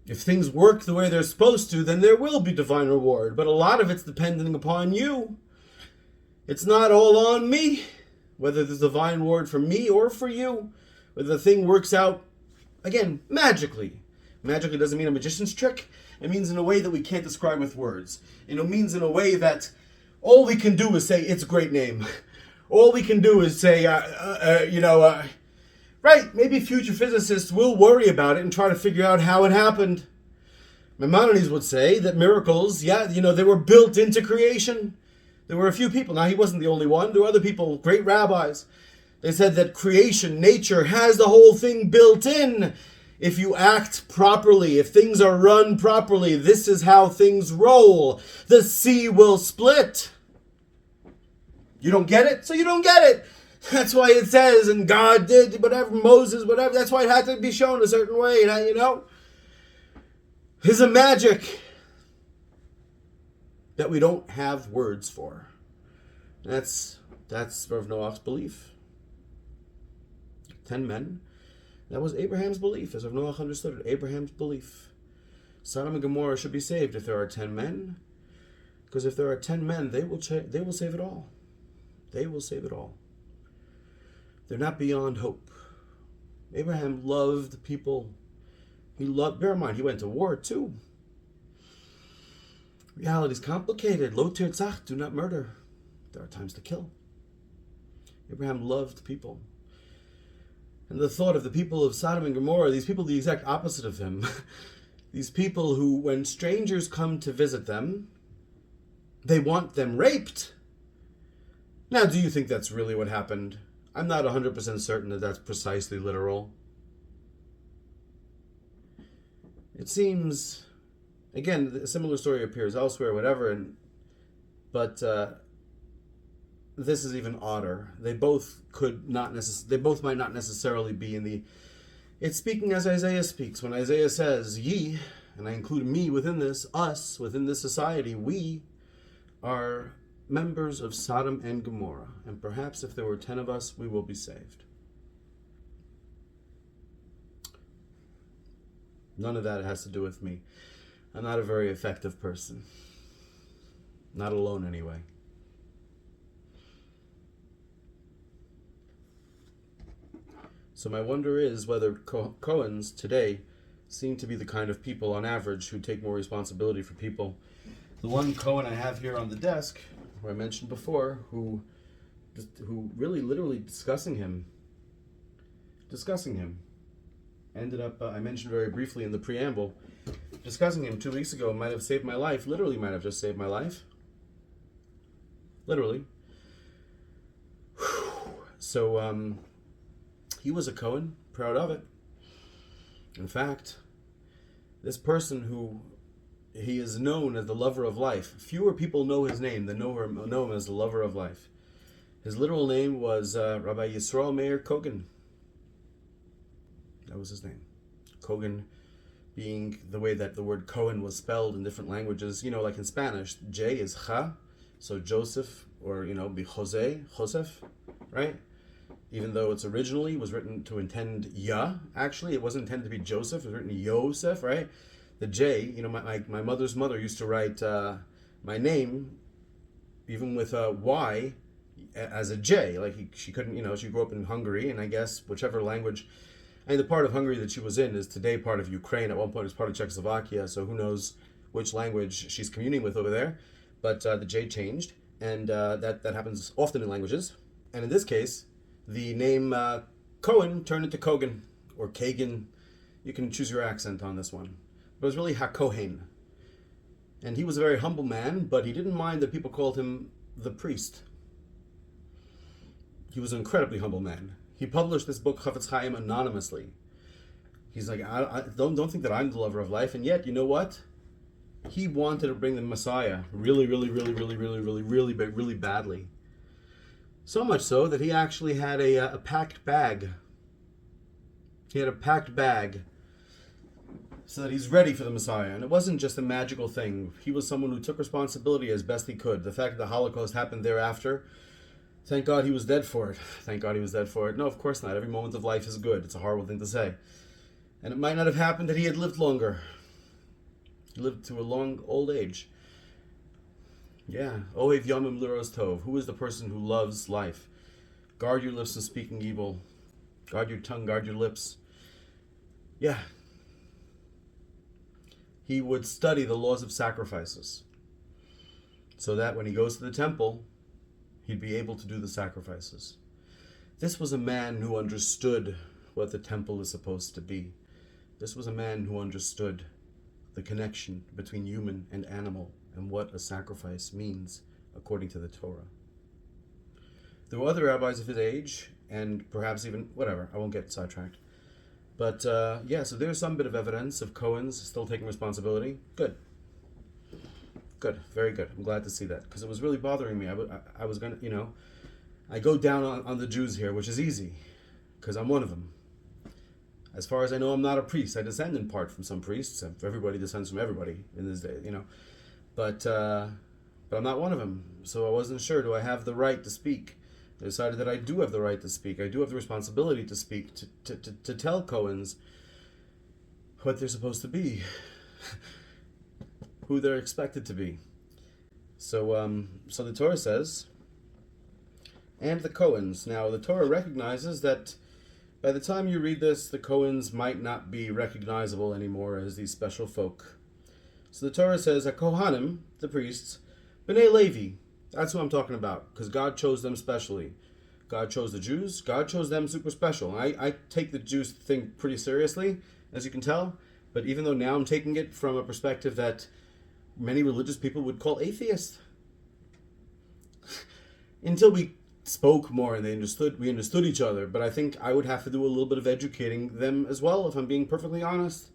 If things work the way they're supposed to, then there will be divine reward. But a lot of it's depending upon you. It's not all on me. Whether there's divine reward for me or for you. Whether the thing works out, again, magically. Magically doesn't mean a magician's trick. It means in a way that we can't describe with words. It means in a way that all we can do is say, it's a great name. All we can do is say, right, maybe future physicists will worry about it and try to figure out how it happened. Maimonides would say that miracles, they were built into creation. There were a few people. Now, he wasn't the only one. There were other people, great rabbis. They said that creation, nature, has the whole thing built in. If you act properly, if things are run properly, this is how things roll. The sea will split. You don't get it? So you don't get it. That's why it says, and God did whatever, Moses, whatever. That's why it had to be shown a certain way, There's a magic that we don't have words for. That's Rav Noach's belief. 10 men. That was Abraham's belief, as Rav Noach understood it. Abraham's belief. Sodom and Gomorrah should be saved if there are 10 men. Because if there are 10 men, they will save it all. They will save it all. They're not beyond hope. Abraham loved people. Bear in mind, he went to war too. Reality is complicated. Lo tirtzach, do not murder. There are times to kill. Abraham loved people. And the thought of the people of Sodom and Gomorrah, these people the exact opposite of him. These people who, when strangers come to visit them, they want them raped. Now, do you think that's really what happened? I'm not 100% certain that that's precisely literal. It seems, again, a similar story appears elsewhere, whatever, but this is even odder. They both might not necessarily be in the. It's speaking as Isaiah speaks. When Isaiah says, "Ye," and I include me within this, us within this society, we are members of Sodom and Gomorrah, and perhaps if there were 10 of us, we will be saved. None of that has to do with me. I'm not a very effective person. Not alone, anyway. So my wonder is whether Cohens today seem to be the kind of people, on average, who take more responsibility for people. The one Cohen I have here on the desk, who I mentioned before, who really literally discussing him, ended up, I mentioned very briefly in the preamble, discussing him 2 weeks ago might have saved my life, literally might have just saved my life. Literally. So, he was a Cohen, proud of it. In fact, this person who he is known as the lover of life. Fewer people know his name than know him as the lover of life. His literal name was Rabbi Yisrael Meir Kogan. That was his name. Kogan being the way that the word Cohen was spelled in different languages. Like in Spanish, J is Cha, so Joseph, or, be Joseph, right? Even though it's originally was written to intend Ya, actually. It wasn't intended to be Joseph. It was written Yosef, right? The J, my mother's mother used to write my name, even with a Y, as a J. Like she couldn't, she grew up in Hungary, and I guess whichever language, and the part of Hungary that she was in is today part of Ukraine. At one point, it was part of Czechoslovakia. So who knows which language she's communing with over there? But the J changed, and that happens often in languages. And in this case, the name Cohen turned into Kogan or Kagan. You can choose your accent on this one. But it was really HaKohen. And he was a very humble man, but he didn't mind that people called him the priest. He was an incredibly humble man. He published this book, Chafetz Chaim, anonymously. He's like, I don't think that I'm the lover of life, and yet, you know what? He wanted to bring the Messiah really, really, really, really, really, really, really, really badly. So much so that he actually had a packed bag. He had a packed bag so that he's ready for the Messiah. And it wasn't just a magical thing. He was someone who took responsibility as best he could. The fact that the Holocaust happened thereafter, thank God he was dead for it. Thank God he was dead for it. No, of course not. Every moment of life is good. It's a horrible thing to say. And it might not have happened that he had lived longer. He lived to a long old age. Yeah. Ohev Yomim Liros Tov. Who is the person who loves life? Guard your lips from speaking evil. Guard your tongue, guard your lips. Yeah. He would study the laws of sacrifices, so that when he goes to the temple, he'd be able to do the sacrifices. This was a man who understood what the temple is supposed to be. This was a man who understood the connection between human and animal and what a sacrifice means according to the Torah. There were other rabbis of his age, and perhaps even, whatever, I won't get sidetracked. But so there's some bit of evidence of Cohen's still taking responsibility. Good. Good, very good. I'm glad to see that, because it was really bothering me. I was going to, I go down on the Jews here, which is easy, because I'm one of them. As far as I know, I'm not a priest. I descend in part from some priests. Everybody descends from everybody in this day, But I'm not one of them, so I wasn't sure. Do I have the right to speak? I decided that I do have the right to speak. I do have the responsibility to speak, to tell Cohens what they're supposed to be, who they're expected to be. So the Torah says, and the Cohens. Now, the Torah recognizes that by the time you read this, the Cohens might not be recognizable anymore as these special folk. So the Torah says, HaKohanim, the priests, B'nai Levi. That's who I'm talking about, because God chose them specially. God chose the Jews. God chose them super special. I take the Jews thing pretty seriously, as you can tell. But even though now I'm taking it from a perspective that many religious people would call atheist. Until we spoke more and we understood each other. But I think I would have to do a little bit of educating them as well, if I'm being perfectly honest.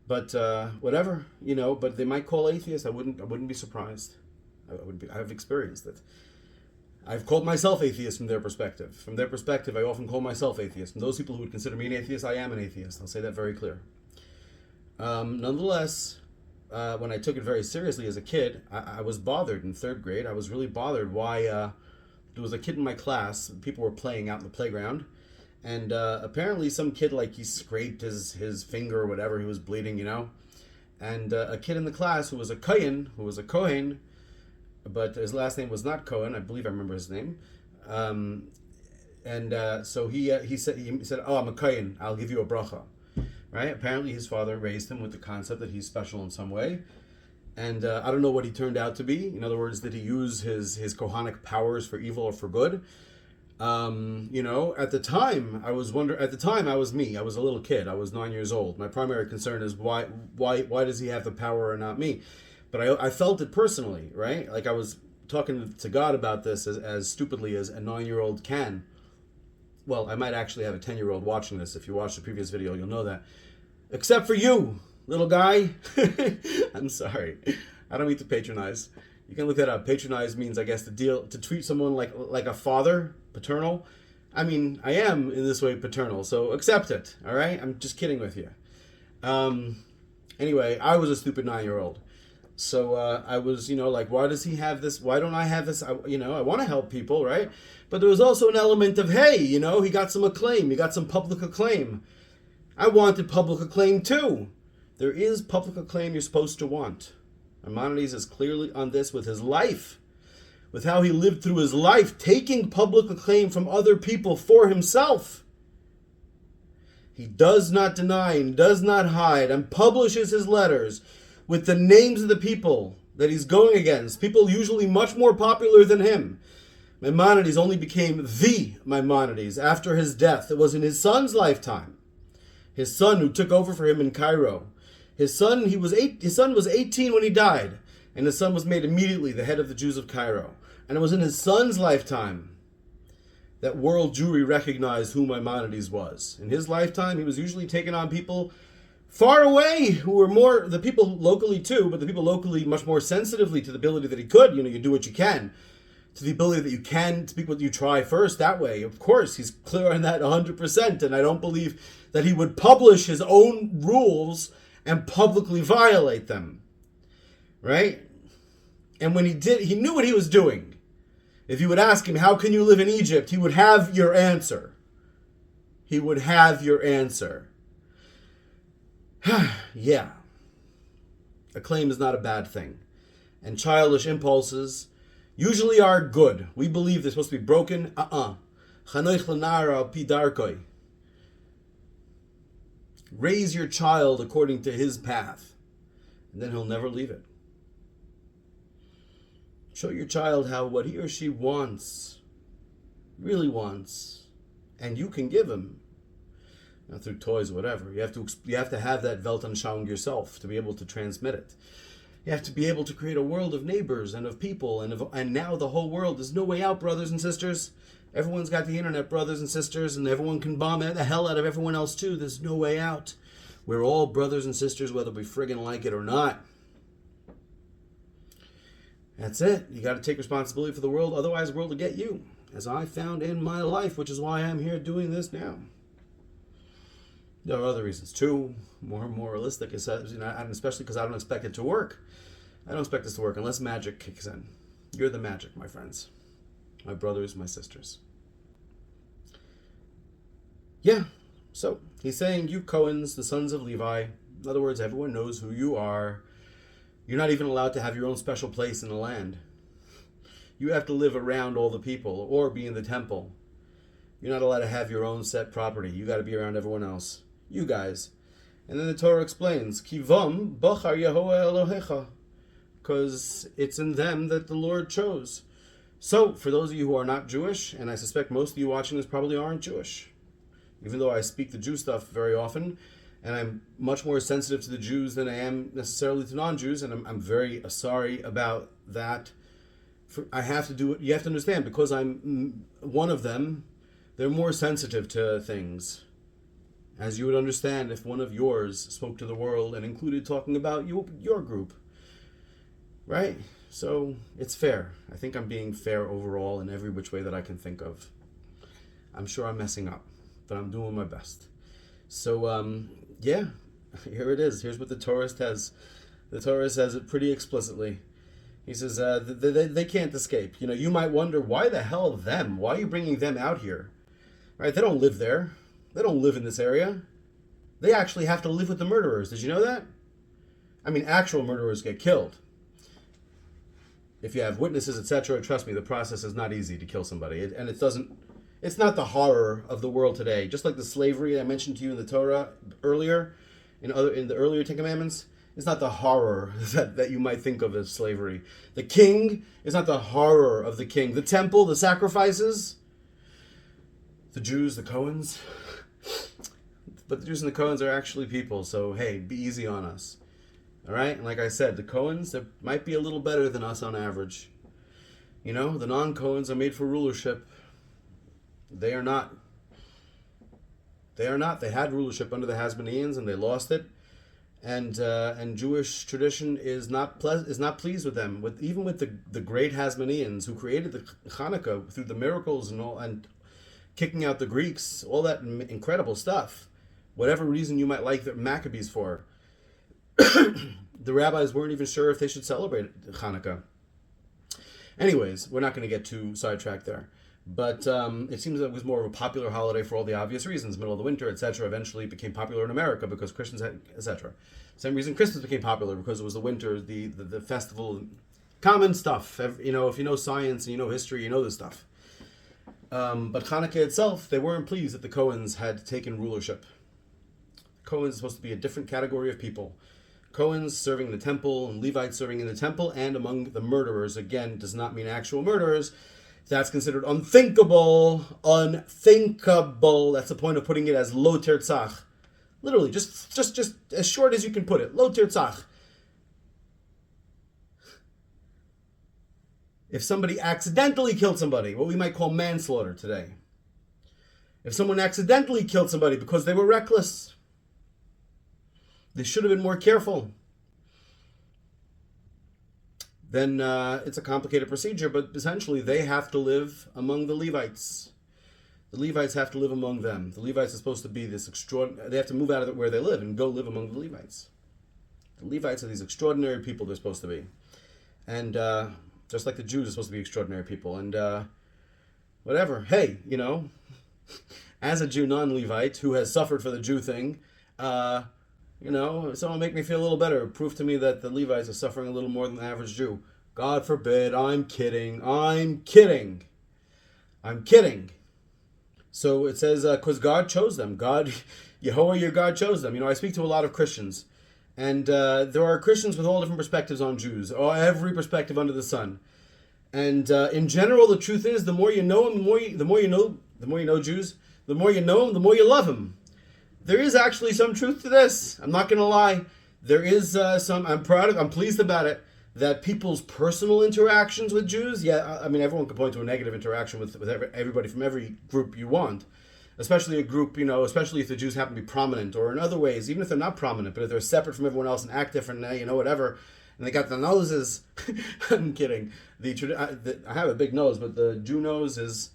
But whatever, but they might call atheist. I wouldn't be surprised. I've experienced it. I've called myself atheist from their perspective. From their perspective, I often call myself atheist. From those people who would consider me an atheist, I am an atheist. I'll say that very clear. Nonetheless, when I took it very seriously as a kid, I was bothered in third grade. I was really bothered why there was a kid in my class. People were playing out in the playground. And apparently some kid, he scraped his finger or whatever. He was bleeding, And a kid in the class who was a Kohen, but his last name was not Cohen. I believe I remember his name. So he said, "Oh, I'm a Kohen. I'll give you a bracha." Right? Apparently his father raised him with the concept that he's special in some way. And I don't know what he turned out to be. In other words, did he use his Kohanic powers for evil or for good? At the time, I was me. I was a little kid. I was 9 years old. My primary concern is why does he have the power and not me? But I felt it personally, right? I was talking to God about this as stupidly as a 9-year-old can. Well, I might actually have a 10-year-old watching this. If you watched the previous video, you'll know that. Except for you, little guy. I'm sorry. I don't mean to patronize. You can look that up. Patronize means, I guess, to treat someone like a father, paternal. I mean, I am in this way paternal, so accept it, all right? I'm just kidding with you. Anyway, I was a stupid 9-year-old. So I was, why does he have this? Why don't I have this? I want to help people, right? But there was also an element of, hey, he got some acclaim. He got some public acclaim. I wanted public acclaim too. There is public acclaim you're supposed to want. Maimonides is clearly on this with his life, with how he lived through his life, taking public acclaim from other people for himself. He does not deny and does not hide and publishes his letters with the names of the people that he's going against, people usually much more popular than him. Maimonides only became the Maimonides after his death. It was in his son's lifetime. His son, who took over for him in Cairo. His son was 18 when he died, and his son was made immediately the head of the Jews of Cairo. And it was in his son's lifetime that world Jewry recognized who Maimonides was. In his lifetime, he was usually taking on people far away who were more, the people locally too, but the people locally much more sensitively to the ability that he could. You do what you can. To the ability that you can speak what you try first that way. Of course, he's clear on that 100%, and I don't believe that he would publish his own rules and publicly violate them. Right? And when he did, he knew what he was doing. If you would ask him, how can you live in Egypt? He would have your answer. He would have your answer. Yeah. Acclaim is not a bad thing. And childish impulses usually are good. We believe they're supposed to be broken. Chanoich l'na'ar al pi darkoi. Raise your child according to his path, and then he'll never leave it. Show your child how what he or she wants, really wants, and you can give him. Not through toys or whatever. You have to have that Weltanschauung yourself to be able to transmit it. You have to be able to create a world of neighbors and of people, and now the whole world. There's no way out, brothers and sisters. Everyone's got the internet, brothers and sisters, and everyone can bomb the hell out of everyone else too. There's no way out. We're all brothers and sisters, whether we friggin' like it or not. That's it. You got to take responsibility for the world, otherwise the world will get you, as I found in my life, which is why I'm here doing this now. There are other reasons too, more moralistic, and especially because I don't expect it to work. I don't expect this to work unless magic kicks in. You're the magic, my friends, my brothers, my sisters. Yeah, so he's saying, you Cohens, the sons of Levi, in other words, everyone knows who you are. You're not even allowed to have your own special place in the land. You have to live around all the people or be in the temple. You're not allowed to have your own set property. You got to be around everyone else. You guys. And then the Torah explains, Kivam bachar Yehovah Elohecha, because it's in them that the Lord chose. So, for those of you who are not Jewish, and I suspect most of you watching this probably aren't Jewish, even though I speak the Jew stuff very often, and I'm much more sensitive to the Jews than I am necessarily to non-Jews, and I'm very sorry about that. I have to do it. You have to understand, because I'm one of them, they're more sensitive to things. As you would understand if one of yours spoke to the world and included talking about your group. Right? So it's fair. I think I'm being fair overall in every which way that I can think of. I'm sure I'm messing up, but I'm doing my best. So, yeah, here it is. Here's what the Torah says. The Torah says it pretty explicitly. He says they can't escape. You might wonder, why the hell them? Why are you bringing them out here? Right? They don't live there. They don't live in this area. They actually have to live with the murderers. Did you know that? I mean, actual murderers get killed. If you have witnesses, etc., trust me, the process is not easy to kill somebody. It's not the horror of the world today. Just like the slavery I mentioned to you in the Torah earlier, in the earlier Ten Commandments, it's not the horror that you might think of as slavery. The king is not the horror of the king. The temple, the sacrifices, the Jews, the Cohens. But the Jews and the Cohens are actually people, so hey, be easy on us. All right? And like I said, the Cohens, they might be a little better than us on average. The non-Cohens are made for rulership. They are not. They are not. They had rulership under the Hasmoneans and they lost it. And Jewish tradition is not pleased with them. Even with the great Hasmoneans who created the Hanukkah through the miracles and all, and kicking out the Greeks, all that incredible stuff. Whatever reason you might like the Maccabees for, the rabbis weren't even sure if they should celebrate Hanukkah. Anyways, we're not going to get too sidetracked there. But it seems that it was more of a popular holiday for all the obvious reasons, middle of the winter, etc. Eventually it became popular in America because Christians had, etc. Same reason Christmas became popular, because it was the winter, the festival, common stuff. You know, if you know science and you know history, you know this stuff. But Hanukkah itself, they weren't pleased that the Cohens had taken rulership. Cohens is supposed to be a different category of people. Cohens serving in the temple, and Levites serving in the temple, and among the murderers. Again, does not mean actual murderers. That's considered unthinkable. Unthinkable. That's the point of putting it as lo tirtzach. Literally, just as short as you can put it. Lo tirtzach. If somebody accidentally killed somebody, what we might call manslaughter today. If someone accidentally killed somebody because they were reckless, they should have been more careful. Then it's a complicated procedure, but essentially they have to live among the Levites. The Levites have to live among them. The Levites are supposed to be this extraordinary. They have to move out of where they live and go live among the Levites. The Levites are these extraordinary people they're supposed to be. And just like the Jews are supposed to be extraordinary people. And whatever. Hey, you know, as a Jew non-Levite who has suffered for the Jew thing, you know, someone make me feel a little better. Prove to me that the Levites are suffering a little more than the average Jew. God forbid. I'm kidding. I'm kidding. I'm kidding. So it says, because God chose them. God, Yehovah, your God, chose them. You know, I speak to a lot of Christians. And there are Christians with all different perspectives on Jews. Or every perspective under the sun. And in general, the truth is, the more you know them, the more you know Jews. The more you know them, the more you love them. There is actually some truth to this. I'm not going to lie. There is I'm pleased about it, that people's personal interactions with Jews, yeah, I mean, everyone can point to a negative interaction with everybody from every group you want, especially a group, you know, especially if the Jews happen to be prominent, or in other ways, even if they're not prominent, but if they're separate from everyone else and act different, you know, whatever, and they got the noses. I'm kidding. I have a big nose, but the Jew nose is...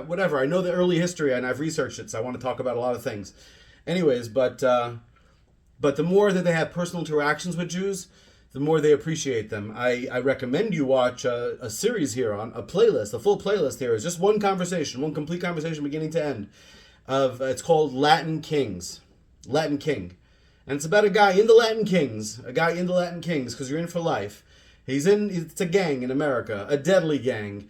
whatever. I know the early history and I've researched it, so I want to talk about a lot of things. Anyways, but the more that they have personal interactions with Jews, the more they appreciate them. I recommend you watch a series here on a playlist. A full playlist here is just one conversation, one complete conversation beginning to end. It's called Latin Kings. Latin King. And it's about a guy in the Latin Kings, because you're in for life. It's a gang in America, a deadly gang.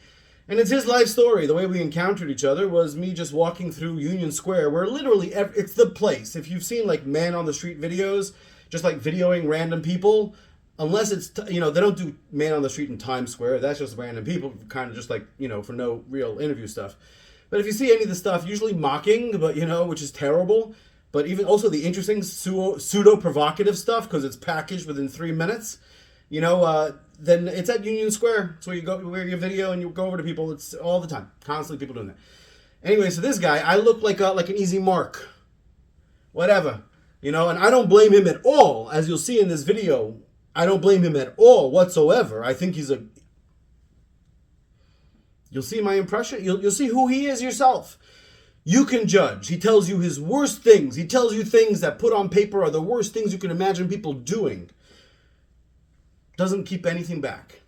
And it's his life story. The way we encountered each other was me just walking through Union Square, where literally it's the place. If you've seen like man on the street videos, just like videoing random people, unless it's, you know, they don't do man on the street in Times Square. That's just random people, kind of just like, you know, for no real interview stuff. But if you see any of the stuff, usually mocking, but, you know, which is terrible, but even also the interesting pseudo-provocative stuff, because it's packaged within 3 minutes, you know, then it's at Union Square. It's where you go, where your video, and you go over to people. It's all the time, constantly people doing that. Anyway, so this guy, I look like an easy mark, whatever, you know, and I don't blame him at all. As you'll see in this video, I don't blame him at all whatsoever. I think you'll see my impression. You'll see who he is yourself. You can judge. He tells you his worst things. He tells you things that put on paper are the worst things you can imagine people doing. Doesn't keep anything back.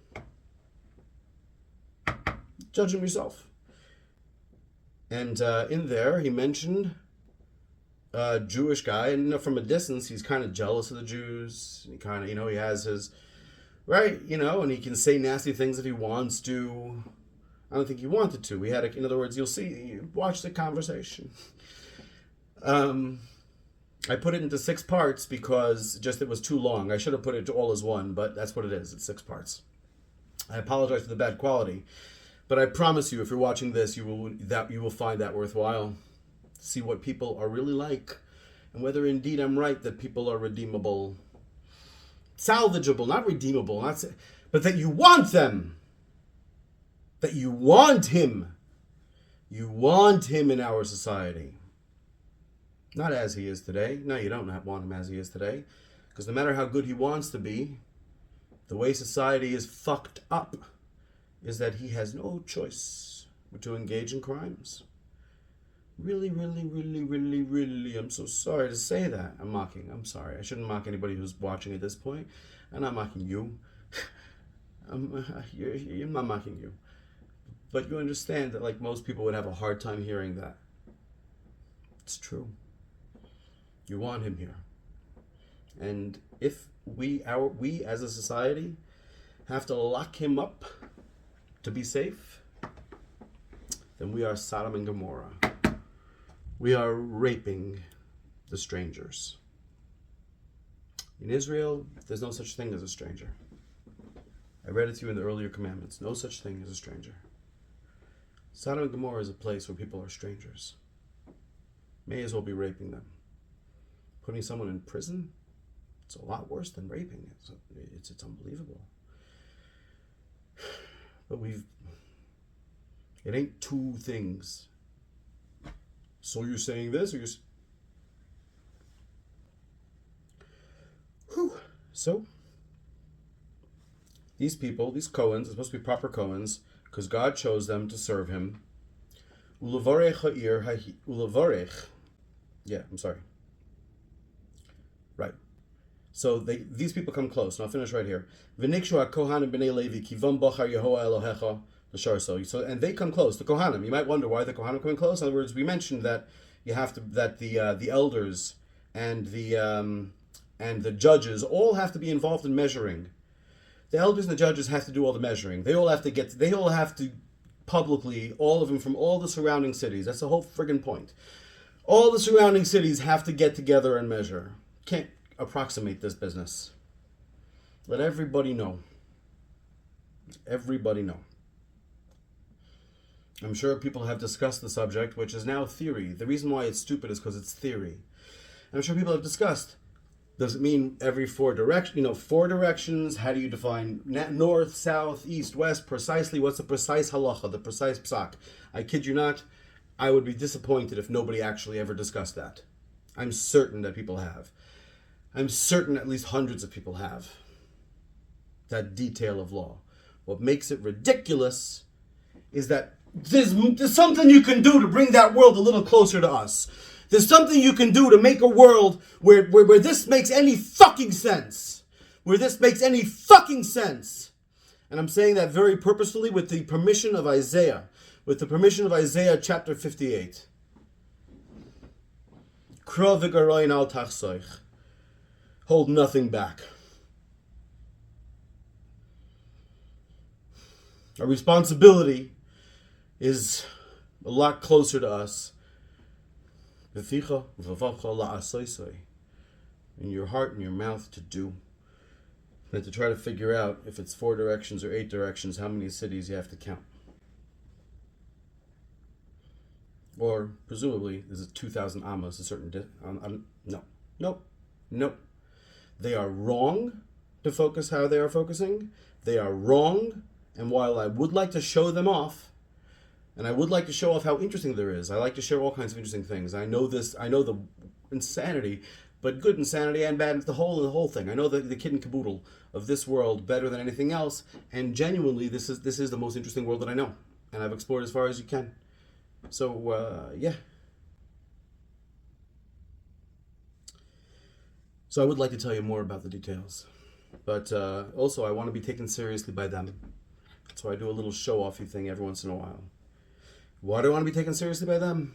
Judge him yourself. And in there, he mentioned a Jewish guy, and from a distance, he's kind of jealous of the Jews. He kind of, you know, he has his, right, you know, and he can say nasty things if he wants to. I don't think he wanted to. In other words, you'll see, watch the conversation. I put it into 6 parts because it was too long. I should have put it all as one, but that's what it is. It's 6 parts. I apologize for the bad quality, but I promise you, if you're watching this, you will find that worthwhile. See what people are really like, and whether indeed I'm right that people are redeemable, salvageable, not redeemable, but that you want them, that you want him. You want him in our society. Not as he is today. No, you don't want him as he is today. Because no matter how good he wants to be, the way society is fucked up is that he has no choice but to engage in crimes. Really, really, really, really, really, I'm so sorry to say that. I'm mocking. I'm sorry. I shouldn't mock anybody who's watching at this point. I'm not mocking you. I'm not mocking you. But you understand that, like, most people would have a hard time hearing that. It's true. You want him here. And if we as a society have to lock him up to be safe, then we are Sodom and Gomorrah. We are raping the strangers. In Israel, there's no such thing as a stranger. I read it to you in the earlier commandments. No such thing as a stranger. Sodom and Gomorrah is a place where people are strangers. May as well be raping them. Putting someone in prison, it's a lot worse than raping. It's unbelievable. But it ain't two things. So you're saying this, or you're... Whew. So, these people, these Cohens, are supposed to be proper Cohens, because God chose them to serve him. Right. So these people come close, and I'll finish right here. So, and they come close. The Kohanim. You might wonder why the Kohanim coming close. In other words, we mentioned that you have to the elders and the judges all have to be involved in measuring. The elders and the judges have to do all the measuring. They all have to publicly, all of them from all the surrounding cities. That's the whole friggin' point. All the surrounding cities have to get together and measure. Can't approximate this business. Let everybody know. Everybody know. I'm sure people have discussed the subject, which is now theory. The reason why it's stupid is because it's theory. I'm sure people have discussed. Does it mean every four directions? How do you define north, south, east, west? Precisely, what's the precise halacha, the precise psak? I kid you not, I would be disappointed if nobody actually ever discussed that. I'm certain that people have. I'm certain at least hundreds of people have. That detail of law. What makes it ridiculous is that there's something you can do to bring that world a little closer to us. There's something you can do to make a world where this makes any fucking sense. Where this makes any fucking sense. And I'm saying that very purposefully with the permission of Isaiah. With the permission of Isaiah chapter 58. Kro v'garoin al tachsoich. Hold nothing back. Our responsibility is a lot closer to us. In your heart and your mouth to do. And to try to figure out if it's 4 directions or 8 directions, how many cities you have to count. Or, presumably, is it 2,000 amas, a certain... No. They are wrong to focus how they are focusing. They are wrong, and while I would like to show them off, and I would like to show off how interesting there is. I like to share all kinds of interesting things. I know the insanity, but good insanity and bad, the whole thing. I know the kid and caboodle of this world better than anything else, and genuinely, this is the most interesting world that I know, and I've explored as far as you can. So, yeah. So I would like to tell you more about the details, but also I want to be taken seriously by them. So I do a little show-offy thing every once in a while. Why do I want to be taken seriously by them?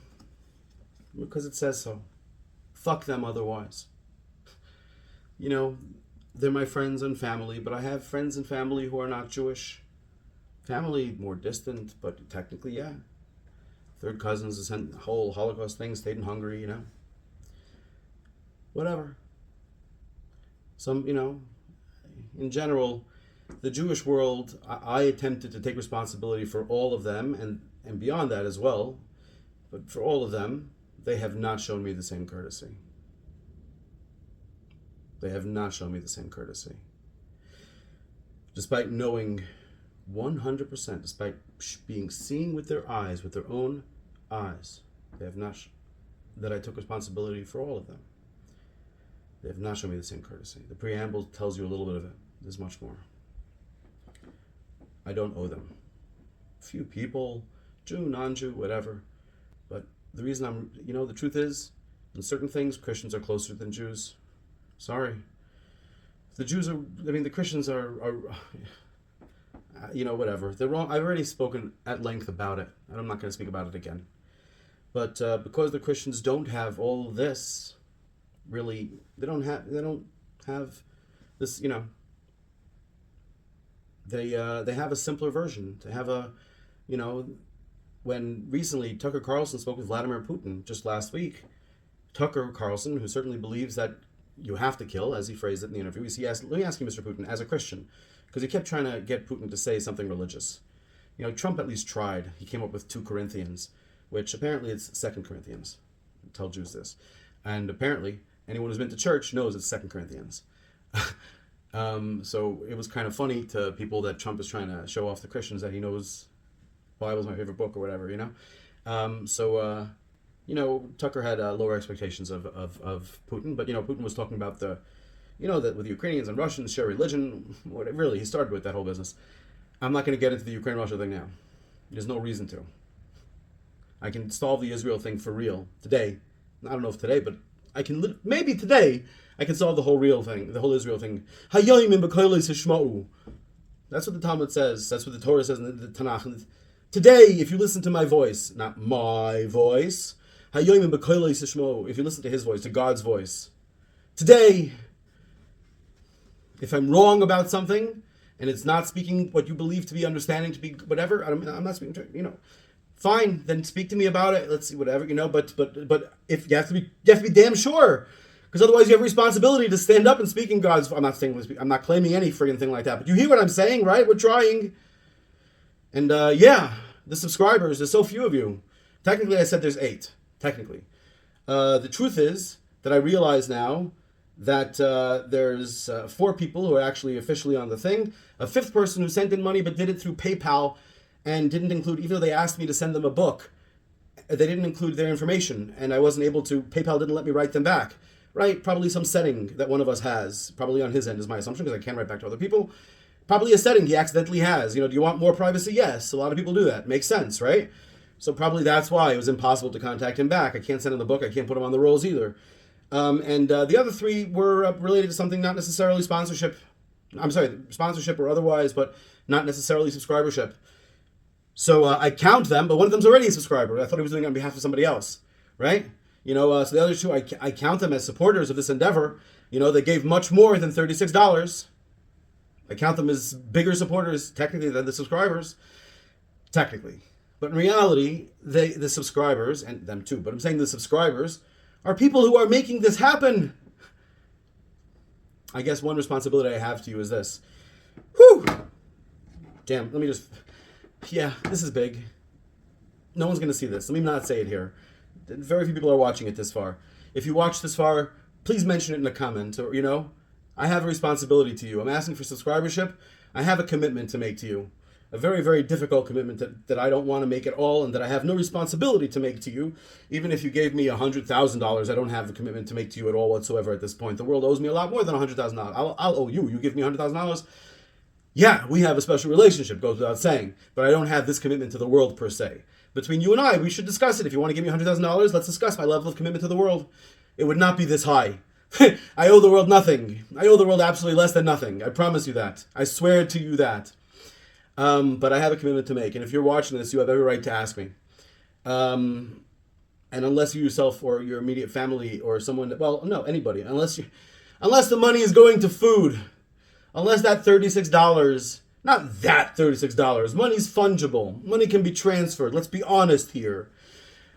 Because it says so. Fuck them otherwise. You know, they're my friends and family, but I have friends and family who are not Jewish. Family more distant, but technically, yeah. Third cousins, the whole Holocaust thing, stayed in Hungary, you know. Whatever. In general, the Jewish world, I attempted to take responsibility for all of them, and beyond that as well, but for all of them, they have not shown me the same courtesy. They have not shown me the same courtesy. Despite knowing 100%, despite being seen with their eyes, with their own eyes, they have not that I took responsibility for all of them. They have not shown me the same courtesy. The preamble tells you a little bit of it. There's much more. I don't owe them. Few people, Jew, non-Jew, whatever. But the reason the truth is, in certain things, Christians are closer than Jews. Sorry. The Christians are whatever. They're wrong. I've already spoken at length about it, and I'm not going to speak about it again. But because the Christians don't have all this, really, they don't have this. They have a simpler version. They have when recently Tucker Carlson spoke with Vladimir Putin just last week. Tucker Carlson, who certainly believes that you have to kill, as he phrased it in the interview, let me ask you, Mr. Putin, as a Christian, because he kept trying to get Putin to say something religious. Trump at least tried. He came up with 2 Corinthians, which apparently it's 2 Corinthians. Tell Jews this. And apparently, anyone who's been to church knows it's 2 Corinthians. So it was kind of funny to people that Trump is trying to show off the Christians that he knows Bible's my favorite book or whatever, Tucker had lower expectations of Putin, but Putin was talking about that with the Ukrainians and Russians share religion. Really, he started with that whole business. I'm not going to get into the Ukraine-Russia thing now. There's no reason to. I can solve the Israel thing for real today. I don't know if today, but I can maybe today. I can solve the whole real thing, the whole Israel thing. That's what the Talmud says. That's what the Torah says in the Tanakh. Today, if you listen to my voice, not my voice, if you listen to his voice, to God's voice, today, if I'm wrong about something and it's not speaking what you believe to be understanding to be whatever, I'm not speaking to fine, then speak to me about it. Let's see whatever but if you have to be damn sure, because otherwise you have a responsibility to stand up and speak in God's. I'm not claiming any friggin' thing like that, but you hear what I'm saying, right? We're trying. And the subscribers, there's so few of you. Technically, I said there's 8. Technically. The truth is that I realize now that there's 4 people who are actually officially on the thing. A 5th person who sent in money but did it through PayPal and didn't include, even though they asked me to send them a book, they didn't include their information, and I wasn't able to. PayPal didn't let me write them back. Right? Probably some setting that one of us has. Probably on his end is my assumption, because I can't write back to other people. Probably a setting he accidentally has. Do you want more privacy? Yes. A lot of people do that. Makes sense, right? So probably that's why it was impossible to contact him back. I can't send him the book. I can't put him on the rolls either. And the other 3 were related to something not necessarily sponsorship. I'm sorry, sponsorship or otherwise, but not necessarily subscribership. So I count them, but one of them's already a subscriber. I thought he was doing it on behalf of somebody else, right? So the other 2, I count them as supporters of this endeavor. They gave much more than $36. I count them as bigger supporters, technically, than the subscribers. Technically. But in reality, the subscribers, and them too, but I'm saying the subscribers, are people who are making this happen. I guess one responsibility I have to you is this. Whew! Damn, let me just... Yeah, this is big. No one's going to see this. Let me not say it here. Very few people are watching it this far. If you watch this far, please mention it in a comment, or, I have a responsibility to you. I'm asking for subscribership. I have a commitment to make to you. A very, very difficult commitment that I don't want to make at all, and that I have no responsibility to make to you. Even if you gave me $100,000, I don't have the commitment to make to you at all whatsoever at this point. The world owes me a lot more than $100,000. I'll owe you. You give me $100,000. Yeah, we have a special relationship, goes without saying. But I don't have this commitment to the world per se. Between you and I, we should discuss it. If you want to give me $100,000, let's discuss my level of commitment to the world. It would not be this high. I owe the world nothing. I owe the world absolutely less than nothing. I promise you that. I swear to you that. But I have a commitment to make. And if you're watching this, you have every right to ask me. And unless you yourself or your immediate family or someone, anybody, unless the money is going to food, unless that $36, not that $36, money's fungible. Money can be transferred. Let's be honest here.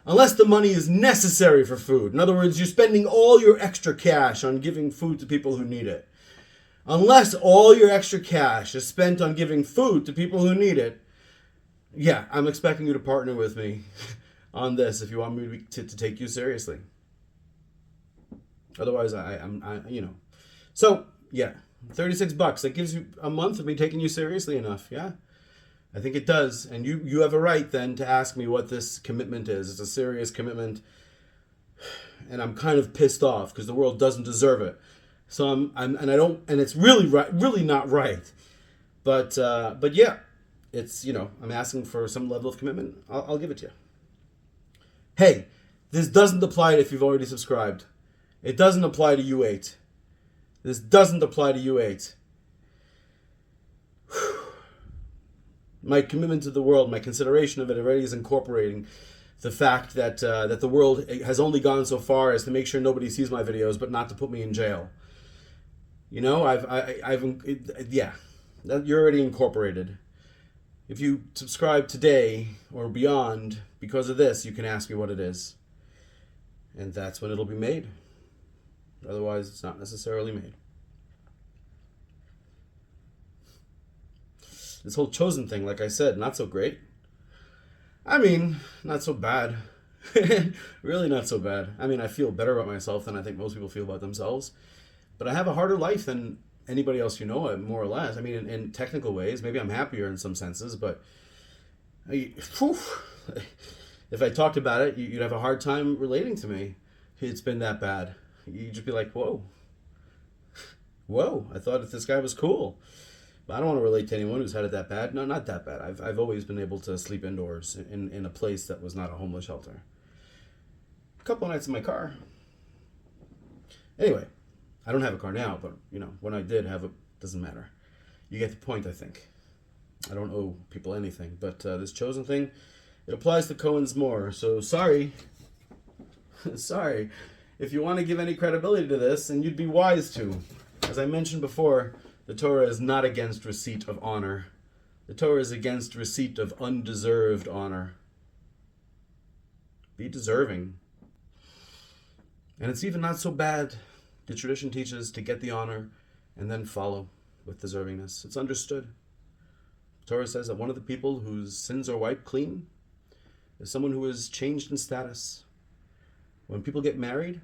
Unless the money is necessary for food. In other words, you're spending all your extra cash on giving food to people who need it. Unless all your extra cash is spent on giving food to people who need it, yeah, I'm expecting you to partner with me on this if you want me to take you seriously. Otherwise, So, yeah, $36. That gives you a month of me taking you seriously enough, yeah? I think it does. And you have a right then to ask me what this commitment is. It's a serious commitment. And I'm kind of pissed off because the world doesn't deserve it. So and it's really not right. But yeah, it's, I'm asking for some level of commitment. I'll give it to you. Hey, this doesn't apply if you've already subscribed. It doesn't apply to U8. This doesn't apply to U8. My commitment to the world, my consideration of it already is incorporating the fact that that the world has only gone so far as to make sure nobody sees my videos, but not to put me in jail. You know, yeah, you're already incorporated. If you subscribe today or beyond because of this, you can ask me what it is, and that's when it'll be made. Otherwise, it's not necessarily made. This whole chosen thing, like I said, not so great. I mean, not so bad. Really not so bad. I mean, I feel better about myself than I think most people feel about themselves. But I have a harder life than anybody else you know, more or less. I mean, in technical ways, maybe I'm happier in some senses, but if I talked about it, you'd have a hard time relating to me. It's been that bad. You'd just be like, whoa. Whoa, I thought that this guy was cool. I don't want to relate to anyone who's had it that bad. No, not that bad. I've always been able to sleep indoors in a place that was not a homeless shelter. A couple of nights in my car. Anyway, I don't have a car now, but when I did have it, doesn't matter. You get the point, I think. I don't owe people anything, but this chosen thing, it applies to Cohens more. So sorry, sorry. If you want to give any credibility to this, and you'd be wise to, as I mentioned before. The Torah is not against receipt of honor. The Torah is against receipt of undeserved honor. Be deserving. And it's even not so bad, the tradition teaches, to get the honor and then follow with deservingness. It's understood. The Torah says that one of the people whose sins are wiped clean is someone who is changed in status. When people get married,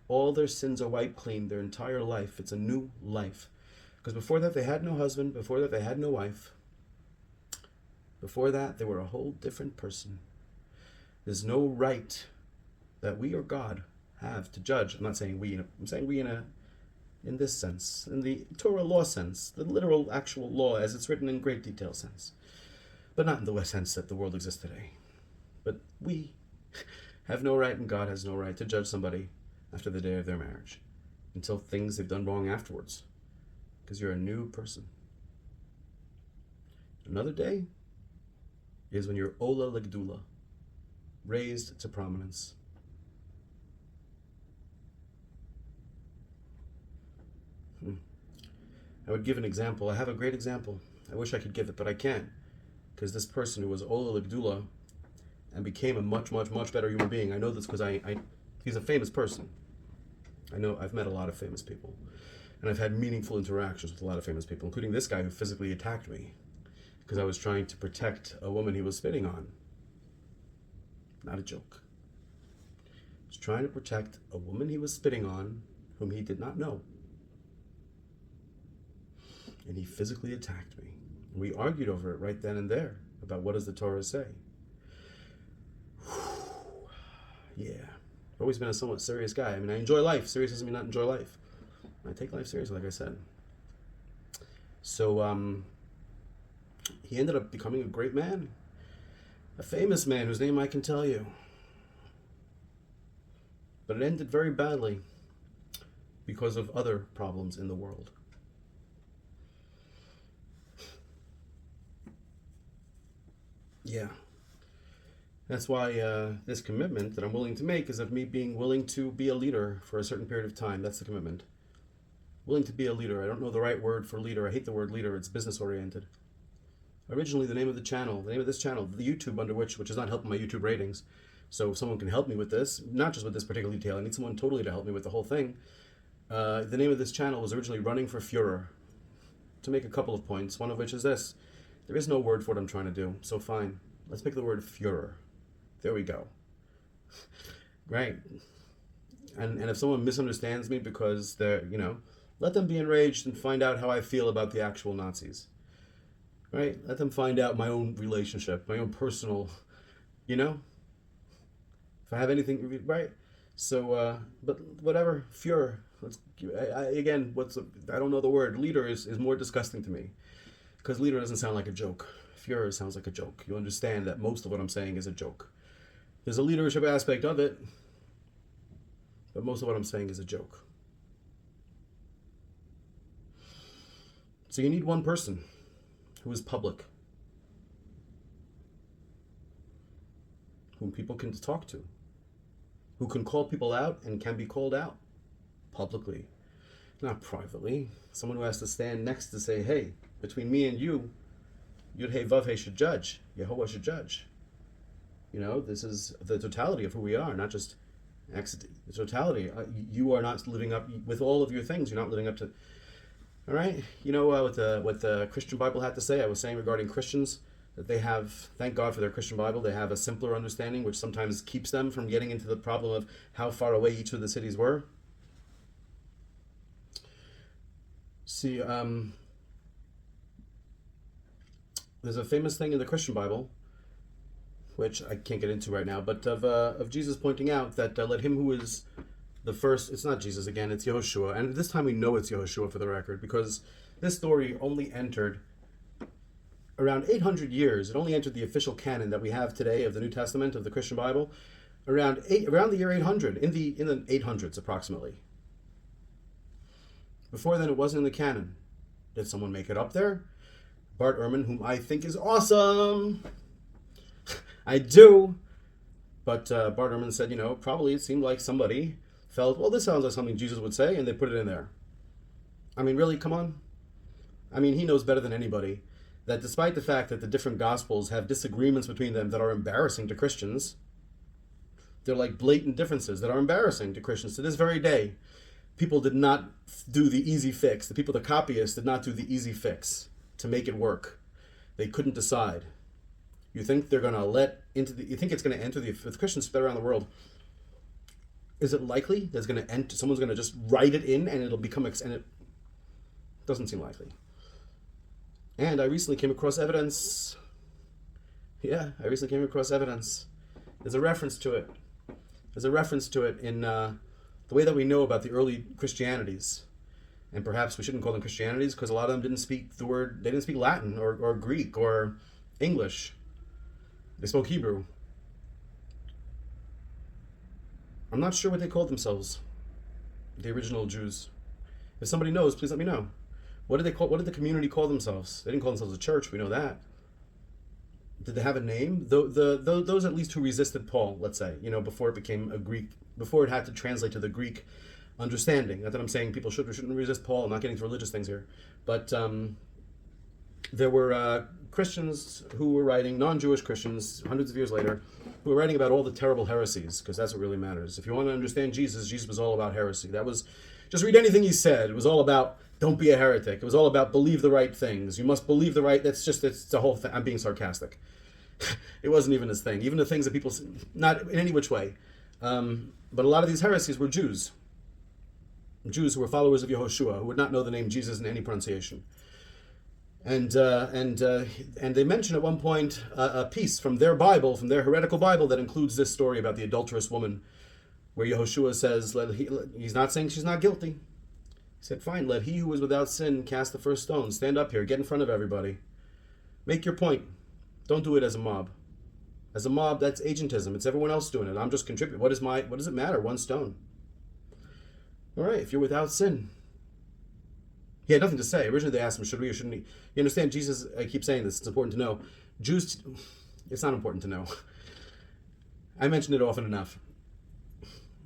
all their sins are wiped clean, their entire life. It's a new life. Because before that, they had no husband. Before that, they had no wife. Before that, they were a whole different person. There's no right that we or God have to judge. I'm not saying we. I'm saying we in this sense, in the Torah law sense, the literal, actual law as it's written in great detail sense, but not in the sense that the world exists today. But we have no right, and God has no right to judge somebody after the day of their marriage, until things they've done wrong afterwards. Because you're a new person. Another day is when you're Ola Legdula, raised to prominence. I would give an example. I have a great example. I wish I could give it, but I can't. Because this person who was Ola Legdula and became a much, much, much better human being. I know this because he's a famous person. I know I've met a lot of famous people. And I've had meaningful interactions with a lot of famous people, including this guy who physically attacked me because I was trying to protect a woman he was spitting on. Not a joke. I was trying to protect a woman he was spitting on whom he did not know. And he physically attacked me. We argued over it right then and there about what does the Torah say. Yeah. I've always been a somewhat serious guy. I mean, I enjoy life. Serious doesn't mean not enjoy life. I take life seriously, like I said. So, he ended up becoming a great man. A famous man whose name I can tell you. But it ended very badly because of other problems in the world. Yeah. That's why this commitment that I'm willing to make is of me being willing to be a leader for a certain period of time. That's the commitment. Willing to be a leader. I don't know the right word for leader. I hate the word leader. It's business oriented. Originally, the name of this channel, the YouTube under which is not helping my YouTube ratings. So if someone can help me with this, not just with this particular detail, I need someone totally to help me with the whole thing. The name of this channel was originally Running for Führer. To make a couple of points, one of which is this. There is no word for what I'm trying to do, so fine. Let's make the word Führer. There we go. Right. And if someone misunderstands me because they're, let them be enraged and find out how I feel about the actual Nazis. Right? Let them find out my own relationship, my own personal, if I have anything, right? So, but whatever, Führer. I don't know the word. Leader is more disgusting to me. Because leader doesn't sound like a joke. Führer sounds like a joke. You understand that most of what I'm saying is a joke. There's a leadership aspect of it, but most of what I'm saying is a joke. So you need one person who is public, whom people can talk to, who can call people out and can be called out publicly, not privately. Someone who has to stand next to say, hey, between me and you, Yud Hey Vav Hey should judge. Yehovah should judge. This is the totality of who we are, not just accident. The totality. You are not living up with all of your things. You're not living up to. All right. What the Christian Bible had to say. I was saying regarding Christians that they have, thank God for their Christian Bible, they have a simpler understanding, which sometimes keeps them from getting into the problem of how far away each of the cities were. See, there's a famous thing in the Christian Bible, which I can't get into right now, but of Jesus pointing out that let him who is the first, it's not Jesus again, it's Yehoshua, and this time we know it's Yehoshua for the record, because this story only entered around 800 years. It only entered the official canon that we have today of the New Testament, of the Christian Bible, around the year 800, in the 800s approximately. Before then, it wasn't in the canon. Did someone make it up there? Bart Ehrman, whom I think is awesome. I do. But Bart Ehrman said, probably it seemed like somebody felt, well, this sounds like something Jesus would say, and they put it in there. I mean, really, come on. I mean, he knows better than anybody that despite the fact that the different gospels have disagreements between them that are embarrassing to Christians, they're like blatant differences that are embarrassing to Christians to this very day. People did not do the easy fix. The copyists did not do the easy fix to make it work. They couldn't decide. You think they're going to you think it's going to enter if Christians spread around the world, is it likely there's going to enter, someone's going to just write it in and it'll become, and it doesn't seem likely. And I recently came across evidence. Yeah, I recently came across evidence. There's a reference to it. In the way that we know about the early Christianities. And perhaps we shouldn't call them Christianities because a lot of them didn't speak they didn't speak Latin or Greek or English. They spoke Hebrew. I'm not sure what they called themselves, the original Jews. If somebody knows, please let me know. What did the community call themselves? They didn't call themselves a church, we know that. Did they have a name? Those at least who resisted Paul, let's say, before it became a Greek, before it had to translate to the Greek understanding. Not that I'm saying people should or shouldn't resist Paul. I'm not getting to religious things here. But there were Christians who were writing, non-Jewish Christians, hundreds of years later, who were writing about all the terrible heresies, because that's what really matters. If you want to understand Jesus was all about heresy. That was, just read anything he said. It was all about, don't be a heretic. It was all about believe the right things. You must believe the right, it's the whole thing. I'm being sarcastic. It wasn't even his thing. Even the things that people, not in any which way. But a lot of these heresies were Jews. Jews who were followers of Yehoshua, who would not know the name Jesus in any pronunciation. And they mention at one point a piece from their Bible, from their heretical Bible, that includes this story about the adulterous woman, where Yehoshua says, he's not saying she's not guilty. He said, fine, let he who is without sin cast the first stone. Stand up here, get in front of everybody. Make your point. Don't do it as a mob. As a mob, that's agentism. It's everyone else doing it. I'm just contributing. What does it matter? One stone. All right, if you're without sin. He had nothing to say. Originally they asked him, should we or shouldn't he? You understand, Jesus, I keep saying this, it's important to know. Jews, it's not important to know. I mentioned it often enough.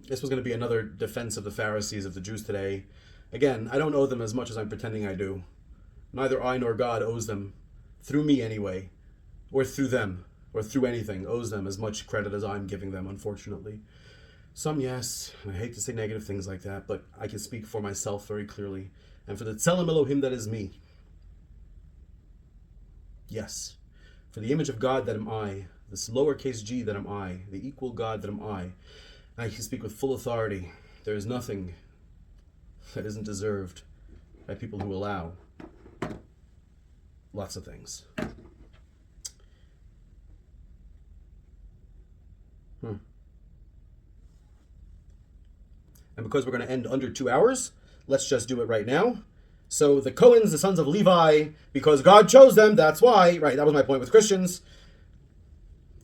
This was going to be another defense of the Pharisees, of the Jews today. Again, I don't owe them as much as I'm pretending I do. Neither I nor God owes them, through me anyway, or through them, or through anything, owes them as much credit as I'm giving them, unfortunately. Some, yes, and I hate to say negative things like that, but I can speak for myself very clearly. And for the Tzelem Elohim that is me. Yes. For the image of God that am I, this lowercase g that am I, the equal God that am I can speak with full authority. There is nothing that isn't deserved by people who allow lots of things. And because we're going to end under 2 hours, let's just do it right now. So the Cohens, the sons of Levi, because God chose them, that's why. Right, that was my point with Christians.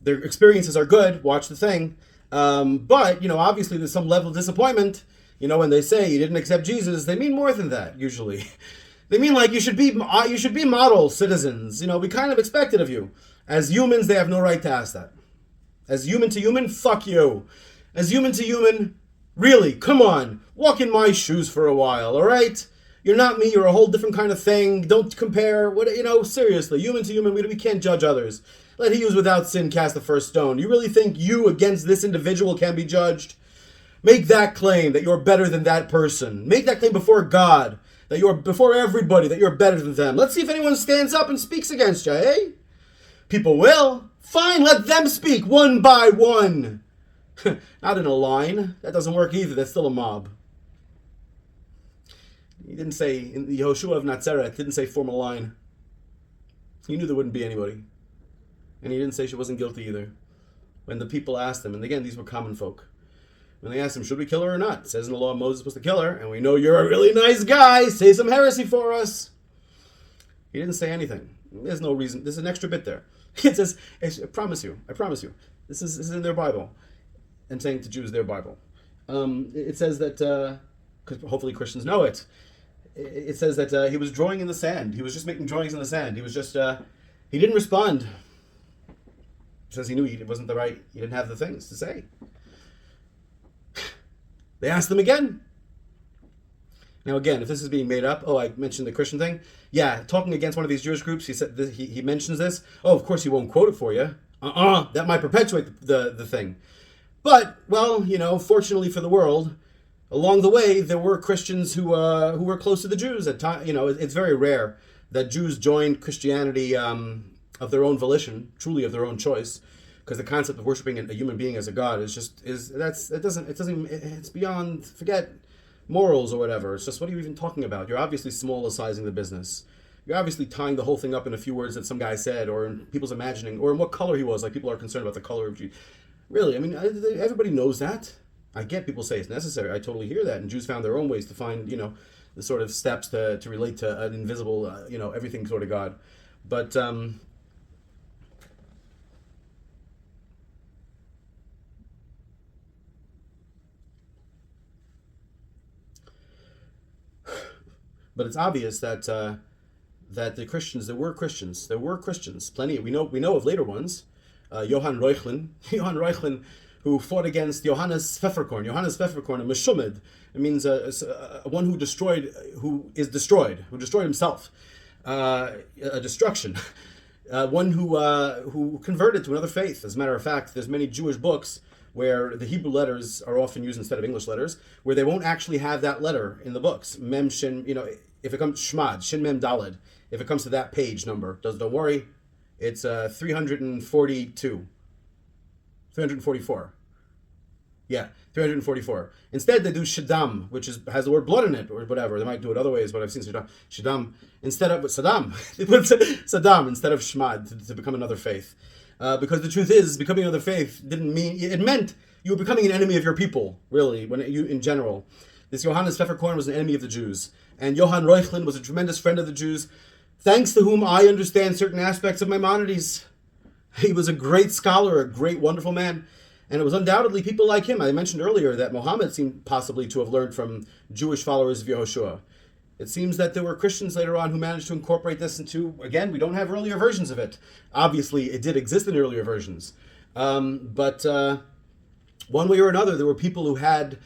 Their experiences are good. Watch the thing. But, obviously there's some level of disappointment. When they say you didn't accept Jesus, they mean more than that, usually. They mean like you should be model citizens. We kind of expect it of you. As humans, they have no right to ask that. As human to human, fuck you. As human to human, really, come on. Walk in my shoes for a while, all right? You're not me. You're a whole different kind of thing. Don't compare. Seriously, human to human, we can't judge others. Let he who is without sin cast the first stone. You really think you against this individual can be judged? Make that claim that you're better than that person. Make that claim before God, that you're before everybody, that you're better than them. Let's see if anyone stands up and speaks against you, eh? People will. Fine, let them speak one by one. Not in a line. That doesn't work either. That's still a mob. He didn't say, in the Yehoshua of Nazareth, didn't say form a line. He knew there wouldn't be anybody. And he didn't say she wasn't guilty either. When the people asked him, and again, these were common folk, when they asked him, should we kill her or not? It says in the law, Moses was supposed to kill her, and we know you're a really nice guy. Say some heresy for us. He didn't say anything. There's no reason. There's an extra bit there. It says, I promise you. This is in their Bible. I'm saying to Jews, their Bible. It says that, because hopefully Christians know it, it says that he was drawing in the sand. He was just making drawings in the sand. He was just, he didn't respond. It says he knew he didn't have the things to say. They asked him again. Now again, if this is being made up, I mentioned the Christian thing. Yeah, talking against one of these Jewish groups, he said he mentions this. Oh, of course he won't quote it for you. That might perpetuate the thing. But, fortunately for the world, along the way, there were Christians who were close to the Jews. At time, it's very rare that Jews joined Christianity of their own volition, truly of their own choice, because the concept of worshiping a human being as a god it's beyond, forget morals or whatever. It's just, what are you even talking about? You're obviously small-sizing the business. You're obviously tying the whole thing up in a few words that some guy said, or in people's imagining, or in what color he was. Like, people are concerned about the color of Jesus. Really, everybody knows that. I get people say it's necessary. I totally hear that. And Jews found their own ways to find, the sort of steps to relate to an invisible, everything sort of God. But it's obvious that the Christians, there were Christians, plenty. We know of later ones. Johann Reuchlin, who fought against Johannes Pfefferkorn, a Meshumed. It means one who destroyed himself, a destruction. One who converted to another faith. As a matter of fact, there's many Jewish books where the Hebrew letters are often used instead of English letters, where they won't actually have that letter in the books. Mem, Shin, if it comes Shmad, Shin, Mem, Daled, if it comes to that page number, don't worry, it's 344. Yeah, 344. Instead, they do Shaddam, which has the word blood in it, or whatever. They might do it other ways, but I've seen Shaddam instead of Saddam. They put Saddam instead of Shmad to become another faith. Because the truth is, becoming another faith it meant you were becoming an enemy of your people, really, in general. This Johannes Pfefferkorn was an enemy of the Jews. And Johann Reuchlin was a tremendous friend of the Jews, thanks to whom I understand certain aspects of Maimonides. He was a great scholar, a great, wonderful man. And it was undoubtedly people like him. I mentioned earlier that Muhammad seemed possibly to have learned from Jewish followers of Yehoshua. It seems that there were Christians later on who managed to incorporate this into, again, we don't have earlier versions of it. Obviously, it did exist in earlier versions. But one way or another, there were people who had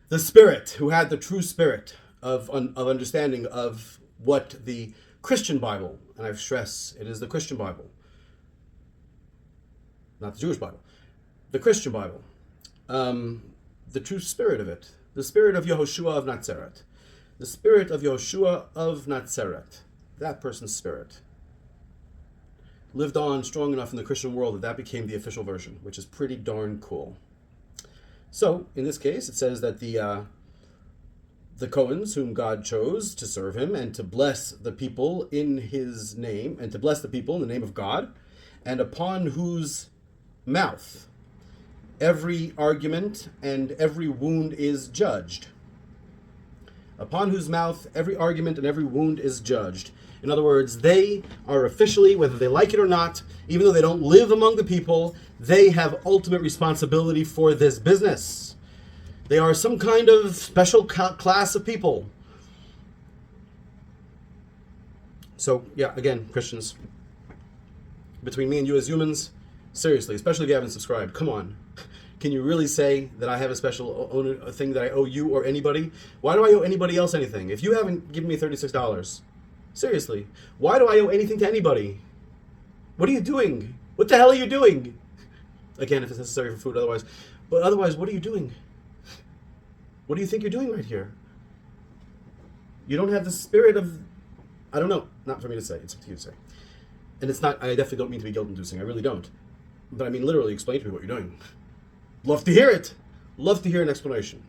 the spirit, who had the true spirit of understanding of what the Christian Bible, and I stress, it is the Christian Bible, not the Jewish Bible, the Christian Bible, the true spirit of it, the spirit of Yehoshua of Nazareth. The spirit of Yehoshua of Nazareth, that person's spirit, lived on strong enough in the Christian world that became the official version, which is pretty darn cool. So, in this case, it says that the Cohens, whom God chose to serve him and to bless the people in his name, and to bless the people in the name of God, and upon whose mouth every argument and every wound is judged. Upon whose mouth every argument and every wound is judged. In other words, they are officially, whether they like it or not, even though they don't live among the people, they have ultimate responsibility for this business. They are some kind of special class of people. So, yeah, again, Christians, between me and you as humans, Seriously, especially if you haven't subscribed. Come on. Can you really say that I have a special a thing that I owe you or anybody? Why do I owe anybody else anything? If you haven't given me $36, seriously, why do I owe anything to anybody? What are you doing? What the hell are you doing? Again, if it's necessary for food, otherwise. But otherwise, what are you doing? What do you think you're doing right here? You don't have the spirit of... I don't know. Not for me to say. It's up to you to say. And it's not... I definitely don't mean to be guilt-inducing. I really don't. But I mean, literally, explain to me what you're doing. Love to hear it. Love to hear an explanation.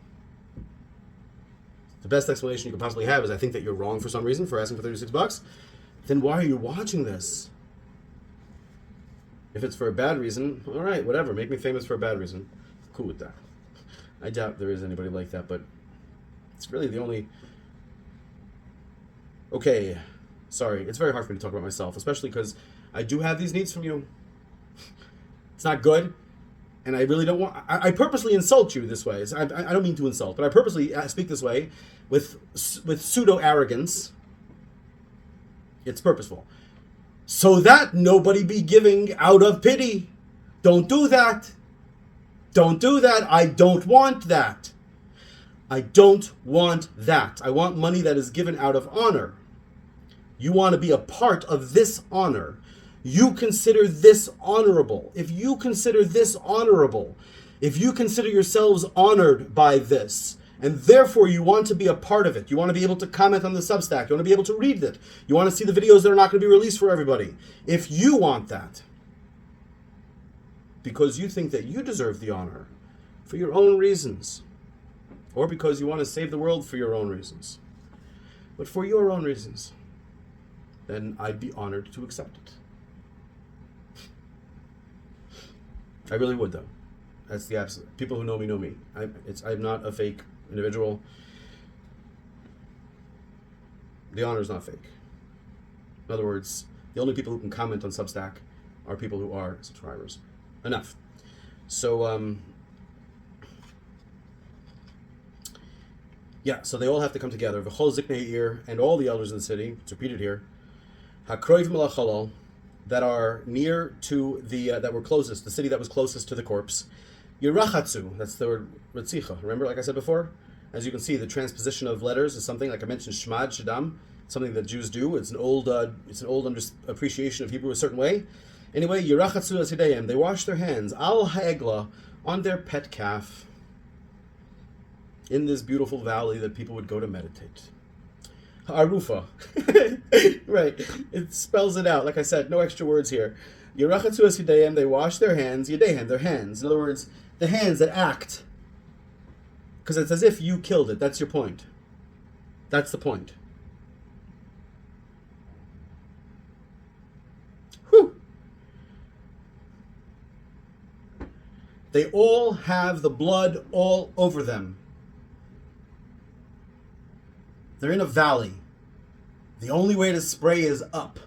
The best explanation you could possibly have is I think that you're wrong for some reason for asking for $36. Then why are you watching this? If it's for a bad reason, all right, whatever. Make me famous for a bad reason. Cool with that. I doubt there is anybody like that, but it's really the only... Okay, sorry. It's very hard for me to talk about myself, especially because I do have these needs from you. It's not good. And I really don't want... I purposely insult you this way. I don't mean to insult, but I purposely speak this way with pseudo-arrogance. It's purposeful. So that nobody be giving out of pity. Don't do that. Don't do that. I don't want that. I don't want that. I want money that is given out of honor. You want to be a part of this honor. You consider this honorable. If you consider this honorable, if you consider yourselves honored by this, and therefore you want to be a part of it, you want to be able to comment on the Substack, you want to be able to read it, you want to see the videos that are not going to be released for everybody. If you want that, because you think that you deserve the honor for your own reasons, or because you want to save the world for your own reasons, but for your own reasons, then I'd be honored to accept it. I really would, though. That's the absolute. People who know me know me. I'm not a fake individual. The honor is not fake. In other words, the only people who can comment on Substack are people who are subscribers. Enough. So, yeah, so they all have to come together. V'chol ziknei ha'ir, and all the elders in the city, it's repeated here, ha'kroiv melachalol, that are near to the, that were closest, the city that was closest to the corpse. Yerachatzu, that's the word Ritzicha. Remember, like I said before? As you can see, the transposition of letters is something, like I mentioned, Shmad, Shaddam, something that Jews do. It's an old appreciation of Hebrew a certain way. Anyway, Yerachatzu Asidayim, they wash their hands, Al Ha'egla, on their pet calf, in this beautiful valley that people would go to meditate. Arufa. Right. It spells it out. Like I said, no extra words here. Yerachatzu Asidayim, they wash their hands, Yedehem, their hands. In other words, the hands that act. Because it's as if you killed it. That's your point. That's the point. Whew. They all have the blood all over them. They're in a valley. The only way to spray is up.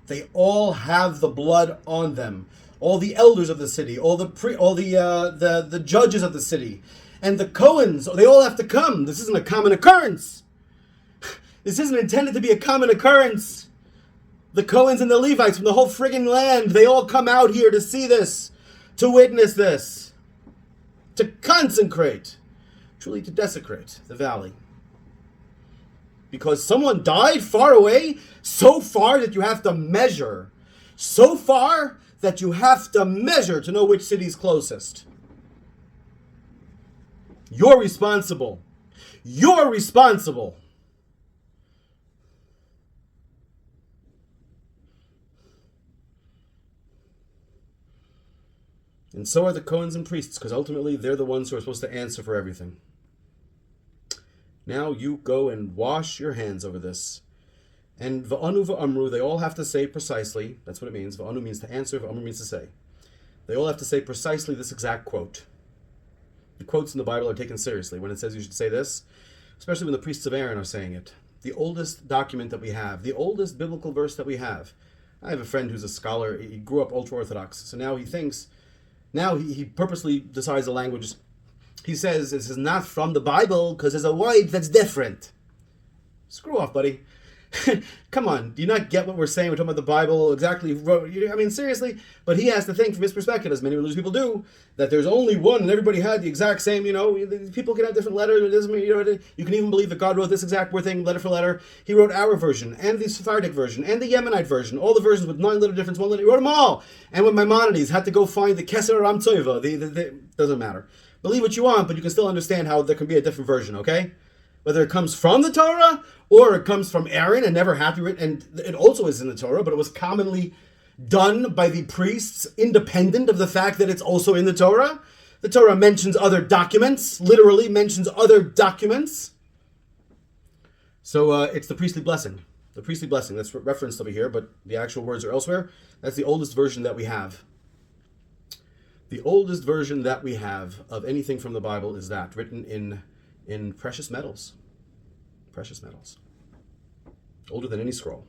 They all have the blood on them. All the elders of the city, all the judges of the city, and the Cohens, they all have to come. This isn't a common occurrence. This isn't intended to be a common occurrence. The Cohens and the Levites from the whole friggin' land, they all come out here to see this, to witness this, to consecrate, truly to desecrate the valley. Because someone died far away, so far that you have to measure. So far that you have to measure to know which city's closest. You're responsible. You're responsible. And so are the Cohens and priests, because ultimately they're the ones who are supposed to answer for everything. Now you go and wash your hands over this. And va'anu va'amru, they all have to say precisely, that's what it means. Va'anu means to answer, va'amru means to say. They all have to say precisely this exact quote. The quotes in the Bible are taken seriously when it says you should say this, especially when the priests of Aaron are saying it. The oldest document that we have, the oldest biblical verse that we have. I have a friend who's a scholar. He grew up ultra-Orthodox, so now he thinks, he purposely decides the language. He says this is not from the Bible because there's a word that's different. Screw off, buddy. Come on, do you not get what we're saying? We're talking about the Bible exactly. I mean, seriously. But he has to think from his perspective, as many religious people do, that there's only one, and everybody had the exact same. People can have different letters. It doesn't mean, you can even believe that God wrote this exact word thing, letter for letter. He wrote our version, and the Sephardic version, and the Yemenite version. All the versions with 9 letter difference, 1 letter. He wrote them all. And when Maimonides had to go find the Keser Ram Tzoiva, doesn't matter. Believe what you want, but you can still understand how there can be a different version. Okay. Whether it comes from the Torah or it comes from Aaron and never had to write, and it also is in the Torah, but it was commonly done by the priests independent of the fact that it's also in the Torah. The Torah mentions other documents, literally mentions other documents. So it's the priestly blessing. The priestly blessing, that's referenced over here, but the actual words are elsewhere. That's the oldest version that we have. The oldest version that we have of anything from the Bible is that, written in precious metals. Precious metals. Older than any scroll.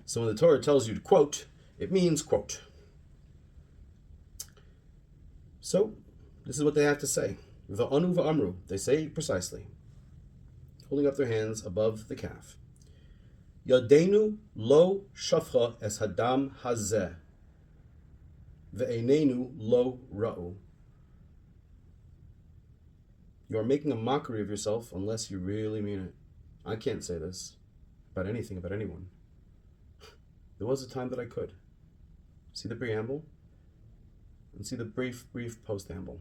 So when the Torah tells you to quote, it means quote. So, this is what they have to say. Va'anu va'amru. They say precisely. Holding up their hands above the calf. Yadenu lo shafcha es hadam hazeh. Ve'einenu lo ra'u. You are making a mockery of yourself unless you really mean it. I can't say this about anything, about anyone. There was a time that I could. See the preamble? And see the brief postamble.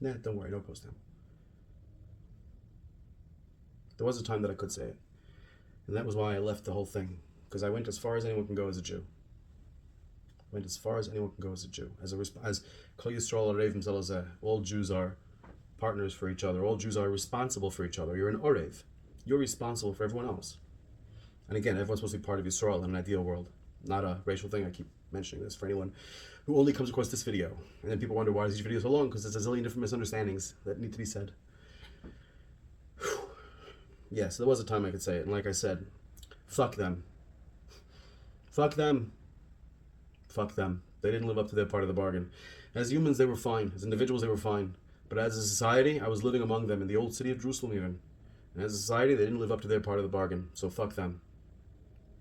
Nah, don't worry, no postamble. There was a time that I could say it. And that was why I left the whole thing. Because I went as far as anyone can go as a Jew. Went as far as anyone can go as a Jew. As Kol Yisrael Arevim Zelazeh. All Jews are partners for each other. All Jews are responsible for each other. You're an Orev. You're responsible for everyone else. And again, everyone's supposed to be part of Yisrael in an ideal world. Not a racial thing. I keep mentioning this for anyone who only comes across this video. And then people wonder why is each video so long? Because there's a zillion different misunderstandings that need to be said. Yes, there was a time I could say it. And like I said, fuck them. Fuck them. Fuck them. They didn't live up to their part of the bargain. As humans, they were fine. As individuals, they were fine. But as a society, I was living among them in the old city of Jerusalem even. And as a society, they didn't live up to their part of the bargain. So fuck them.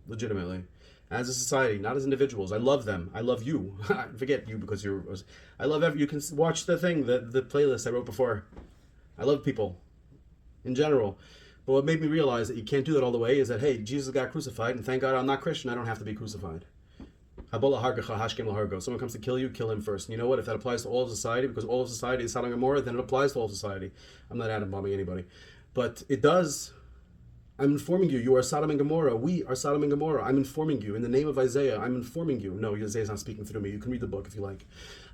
Legitimately. As a society, not as individuals. I love them. I love you. Forget you because you're... I love you can watch the thing, the playlist I wrote before. I love people. In general. But what made me realize that you can't do that all the way is that, hey, Jesus got crucified, and thank God I'm not Christian, I don't have to be crucified. Someone comes to kill you, kill him first. And you know what? If that applies to all of society, because all of society is Sodom and Gomorrah, then it applies to all of society. I'm not atom bombing anybody. But it does. I'm informing you. You are Sodom and Gomorrah. We are Sodom and Gomorrah. I'm informing you. In the name of Isaiah, I'm informing you. No, Isaiah's not speaking through me. You can read the book if you like.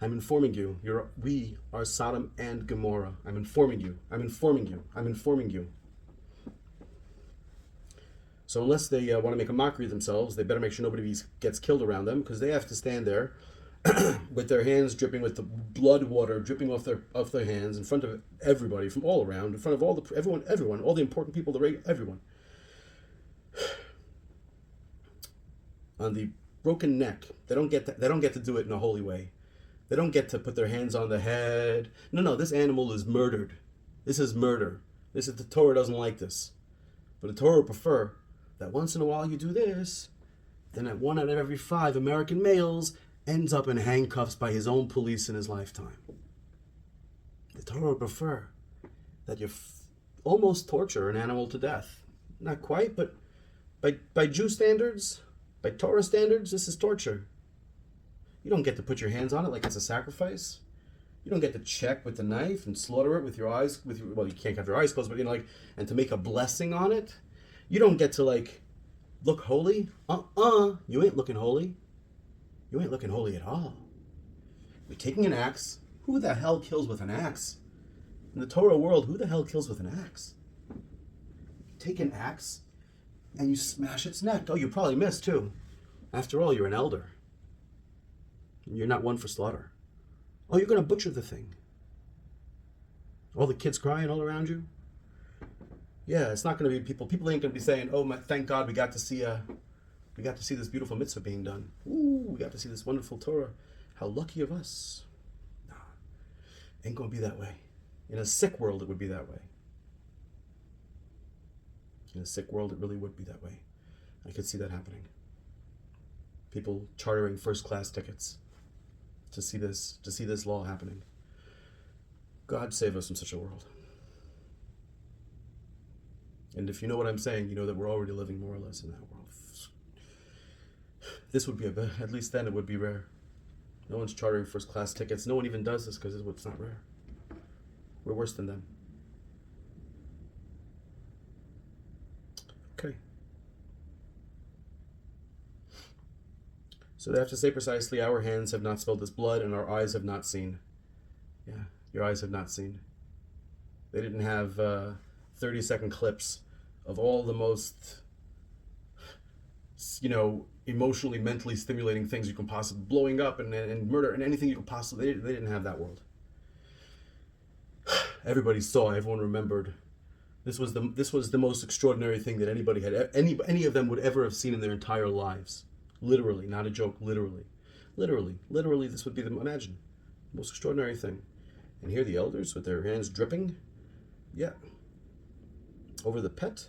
I'm informing you. We are Sodom and Gomorrah. I'm informing you. I'm informing you. I'm informing you. So unless they want to make a mockery of themselves, they better make sure nobody gets killed around them, because they have to stand there with their hands dripping with the blood water dripping off their hands in front of everybody from all around, in front of everyone, all the important people, everyone. On the broken neck, they don't get to do it in a holy way. They don't get to put their hands on the head. No, this animal is murdered. This is murder. The Torah doesn't like this. But the Torah would prefer that once in a while you do this, then that 1 out of every 5 American males ends up in handcuffs by his own police in his lifetime. The Torah would prefer that you almost torture an animal to death. Not quite, but by Jew standards, by Torah standards, this is torture. You don't get to put your hands on it like it's a sacrifice. You don't get to check with the knife and slaughter it with your eyes, well, you can't have your eyes closed, but and to make a blessing on it. You don't get to look holy. You ain't looking holy. You ain't looking holy at all. You're taking an axe. Who the hell kills with an axe? In the Torah world, who the hell kills with an axe? You take an axe and you smash its neck. Oh, you probably missed too. After all, you're an elder. You're not one for slaughter. Oh, you're going to butcher the thing. All the kids crying all around you. Yeah, it's not going to be people. People ain't going to be saying, "Oh, thank God we got to see this beautiful mitzvah being done. Ooh, we got to see this wonderful Torah. How lucky of us." No, ain't going to be that way. In a sick world, it would be that way. In a sick world, it really would be that way. I could see that happening. People chartering first-class tickets to see this law happening. God save us from such a world. And if you know what I'm saying, you know that we're already living more or less in that world. This would be at least then it would be rare. No one's chartering first-class tickets. No one even does this because it's not rare. We're worse than them. Okay. So they have to say precisely, our hands have not spilled this blood and our eyes have not seen. Yeah, your eyes have not seen. They didn't have 30-second clips of all the most, emotionally, mentally stimulating things you can possibly, blowing up and murder and anything you can possibly, they didn't have that world. Everybody saw, everyone remembered. This was the most extraordinary thing that anybody had, any of them would ever have seen in their entire lives. Literally, not a joke, literally, this would be imagine, the most extraordinary thing. And here the elders with their hands dripping, yeah, over the pet.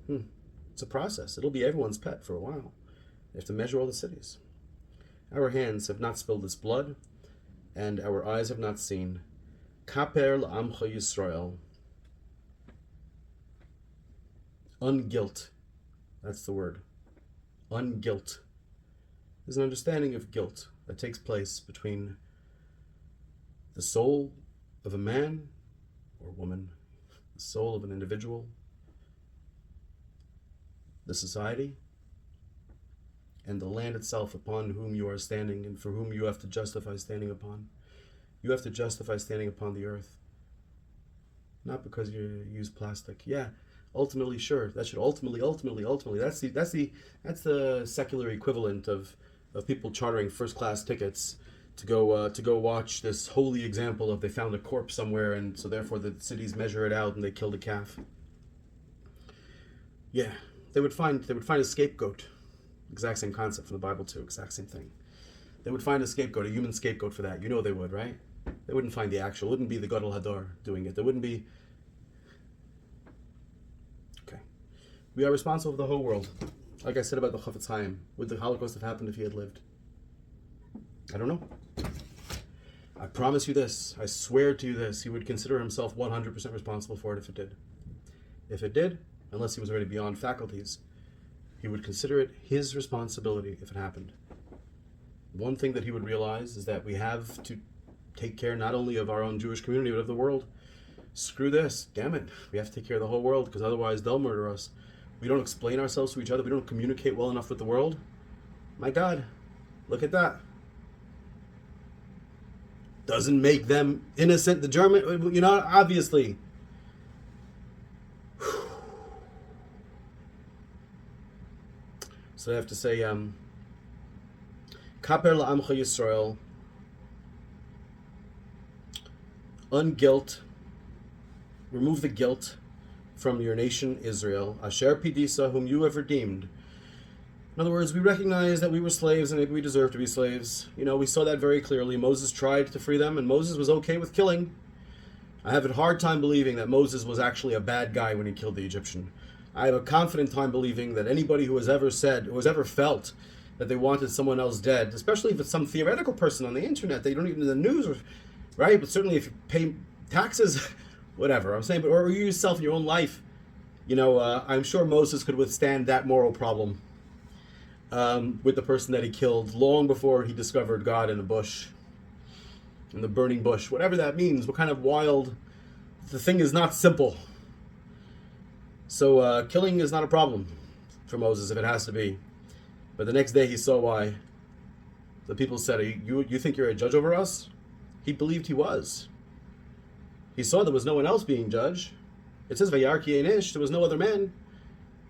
It's a process. It'll be everyone's pet for a while. They have to measure all the cities. Our hands have not spilled this blood, and our eyes have not seen. Kaper l'amcha Yisrael. Unguilt. That's the word. Unguilt. There's an understanding of guilt that takes place between the soul of a man or woman, the soul of an individual, the society, and the land itself upon whom you are standing and for whom you have to justify standing upon. You have to justify standing upon the earth. Not because you use plastic. Yeah, ultimately, sure. That should ultimately. That's the secular equivalent of people chartering first-class tickets to go watch this holy example of they found a corpse somewhere, and so therefore the cities measure it out and they killed a calf. Yeah, they would find a scapegoat. Exact same concept from the Bible too. Exact same thing. They would find a scapegoat, a human scapegoat for that. You know they would, right? They wouldn't find the actual. It wouldn't be the Gadol Hador doing it. There wouldn't be. Okay, we are responsible for the whole world. Like I said about the Chafetz Chaim, would the Holocaust have happened if he had lived? I don't know. I promise you this. I swear to you this. He would consider himself 100% responsible for it if it did. If it did, unless he was already beyond faculties, he would consider it his responsibility if it happened. One thing that he would realize is that we have to take care not only of our own Jewish community, but of the world. Screw this. Damn it. We have to take care of the whole world, because otherwise they'll murder us. We don't explain ourselves to each other. We don't communicate well enough with the world. My God, look at that. Doesn't make them innocent. The German, obviously. So I have to say, Kaper la'amcha Yisrael, unguilt, remove the guilt from your nation Israel, Asher Pidisa, whom you have redeemed. In other words, we recognize that we were slaves and maybe we deserve to be slaves. We saw that very clearly. Moses tried to free them and Moses was okay with killing. I have a hard time believing that Moses was actually a bad guy when he killed the Egyptian. I have a confident time believing that anybody who has ever felt that they wanted someone else dead, especially if it's some theoretical person on the internet, they don't even in the news, right? But certainly if you pay taxes, whatever. I'm saying, or you yourself in your own life, I'm sure Moses could withstand that moral problem with the person that he killed long before he discovered God in the bush, in the burning bush, whatever that means. What kind of wild, the thing is not simple. So killing is not a problem for Moses if it has to be. But the next day he saw why. The people said, you think you're a judge over us? He believed he was. He saw there was no one else being judged. It says, Vayar ki ein ish, there was no other man.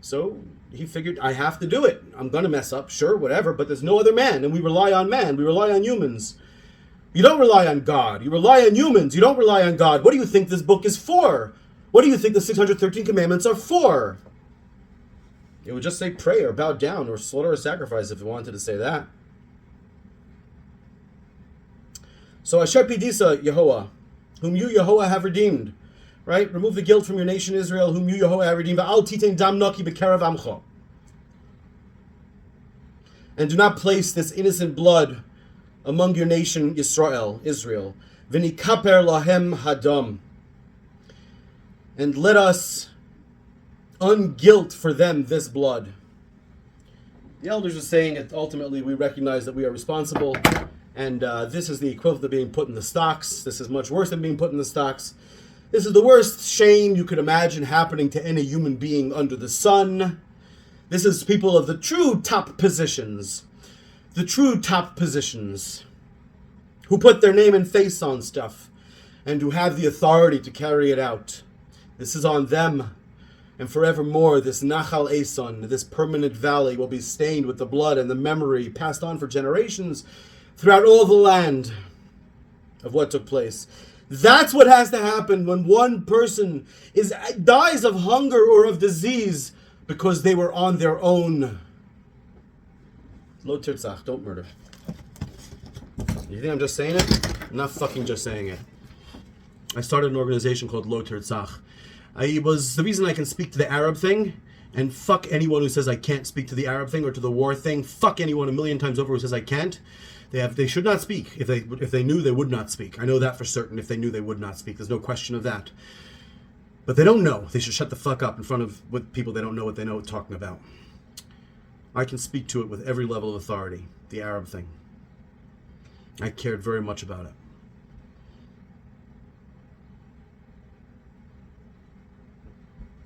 So he figured, I have to do it. I'm going to mess up, sure, whatever, but there's no other man. And we rely on man. We rely on humans. You don't rely on God. You rely on humans. You don't rely on God. What do you think this book is for? What do you think the 613 commandments are for? It would just say pray or bow down or slaughter a sacrifice if it wanted to say that. So Asher Pidisa Yehoah, whom you Yehoah have redeemed. Right? Remove the guilt from your nation Israel, whom you Yehovah have redeemed. Va'al titein dam naki b'kerev amcha. And do not place this innocent blood among your nation Israel. V'nikaper lahem hadam. And let us unguilt for them this blood. The elders are saying that ultimately we recognize that we are responsible, and this is the equivalent of being put in the stocks. This is much worse than being put in the stocks. This is the worst shame you could imagine happening to any human being under the sun. This is people of the true top positions. The true top positions. Who put their name and face on stuff. And who have the authority to carry it out. This is on them. And forevermore, this Nachal Eson, this permanent valley, will be stained with the blood and the memory passed on for generations throughout all the land of what took place. That's what has to happen when one person dies of hunger or of disease because they were on their own. Lo tirtzach, don't murder. You think I'm just saying it? I'm not fucking just saying it. I started an organization called Lo Tirtzach. The reason I can speak to the Arab thing, and fuck anyone who says I can't speak to the Arab thing or to the war thing. Fuck anyone a million times over who says I can't. They should not speak. If they knew, they would not speak. I know that for certain. If they knew, they would not speak. There's no question of that. But they don't know. They should shut the fuck up in front of people they don't know what they know talking about. I can speak to it with every level of authority. The Arab thing. I cared very much about it.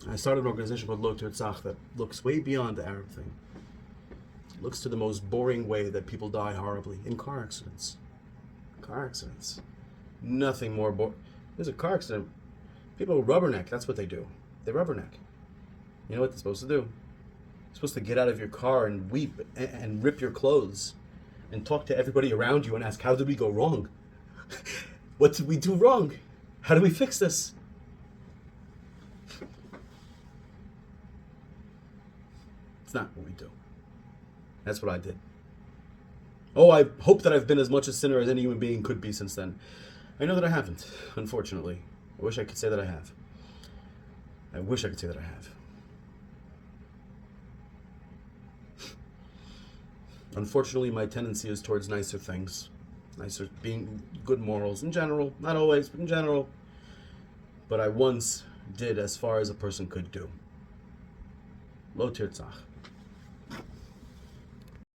I started an organization called Lo Tirtzach that looks way beyond the Arab thing. Looks to the most boring way that people die horribly in car accidents. Car accidents. Nothing more boring. There's a car accident. People rubberneck. That's what they do. They rubberneck. You know what they're supposed to do? You're supposed to get out of your car and weep and rip your clothes and talk to everybody around you and ask, how did we go wrong? What did we do wrong? How do we fix this? It's not what we do. That's what I did. Oh, I hope that I've been as much a sinner as any human being could be since then. I know that I haven't, unfortunately. I wish I could say that I have. I wish I could say that I have. Unfortunately, my tendency is towards nicer things. Nicer, being good morals in general. Not always, but in general. But I once did as far as a person could do. Lo tirtzach.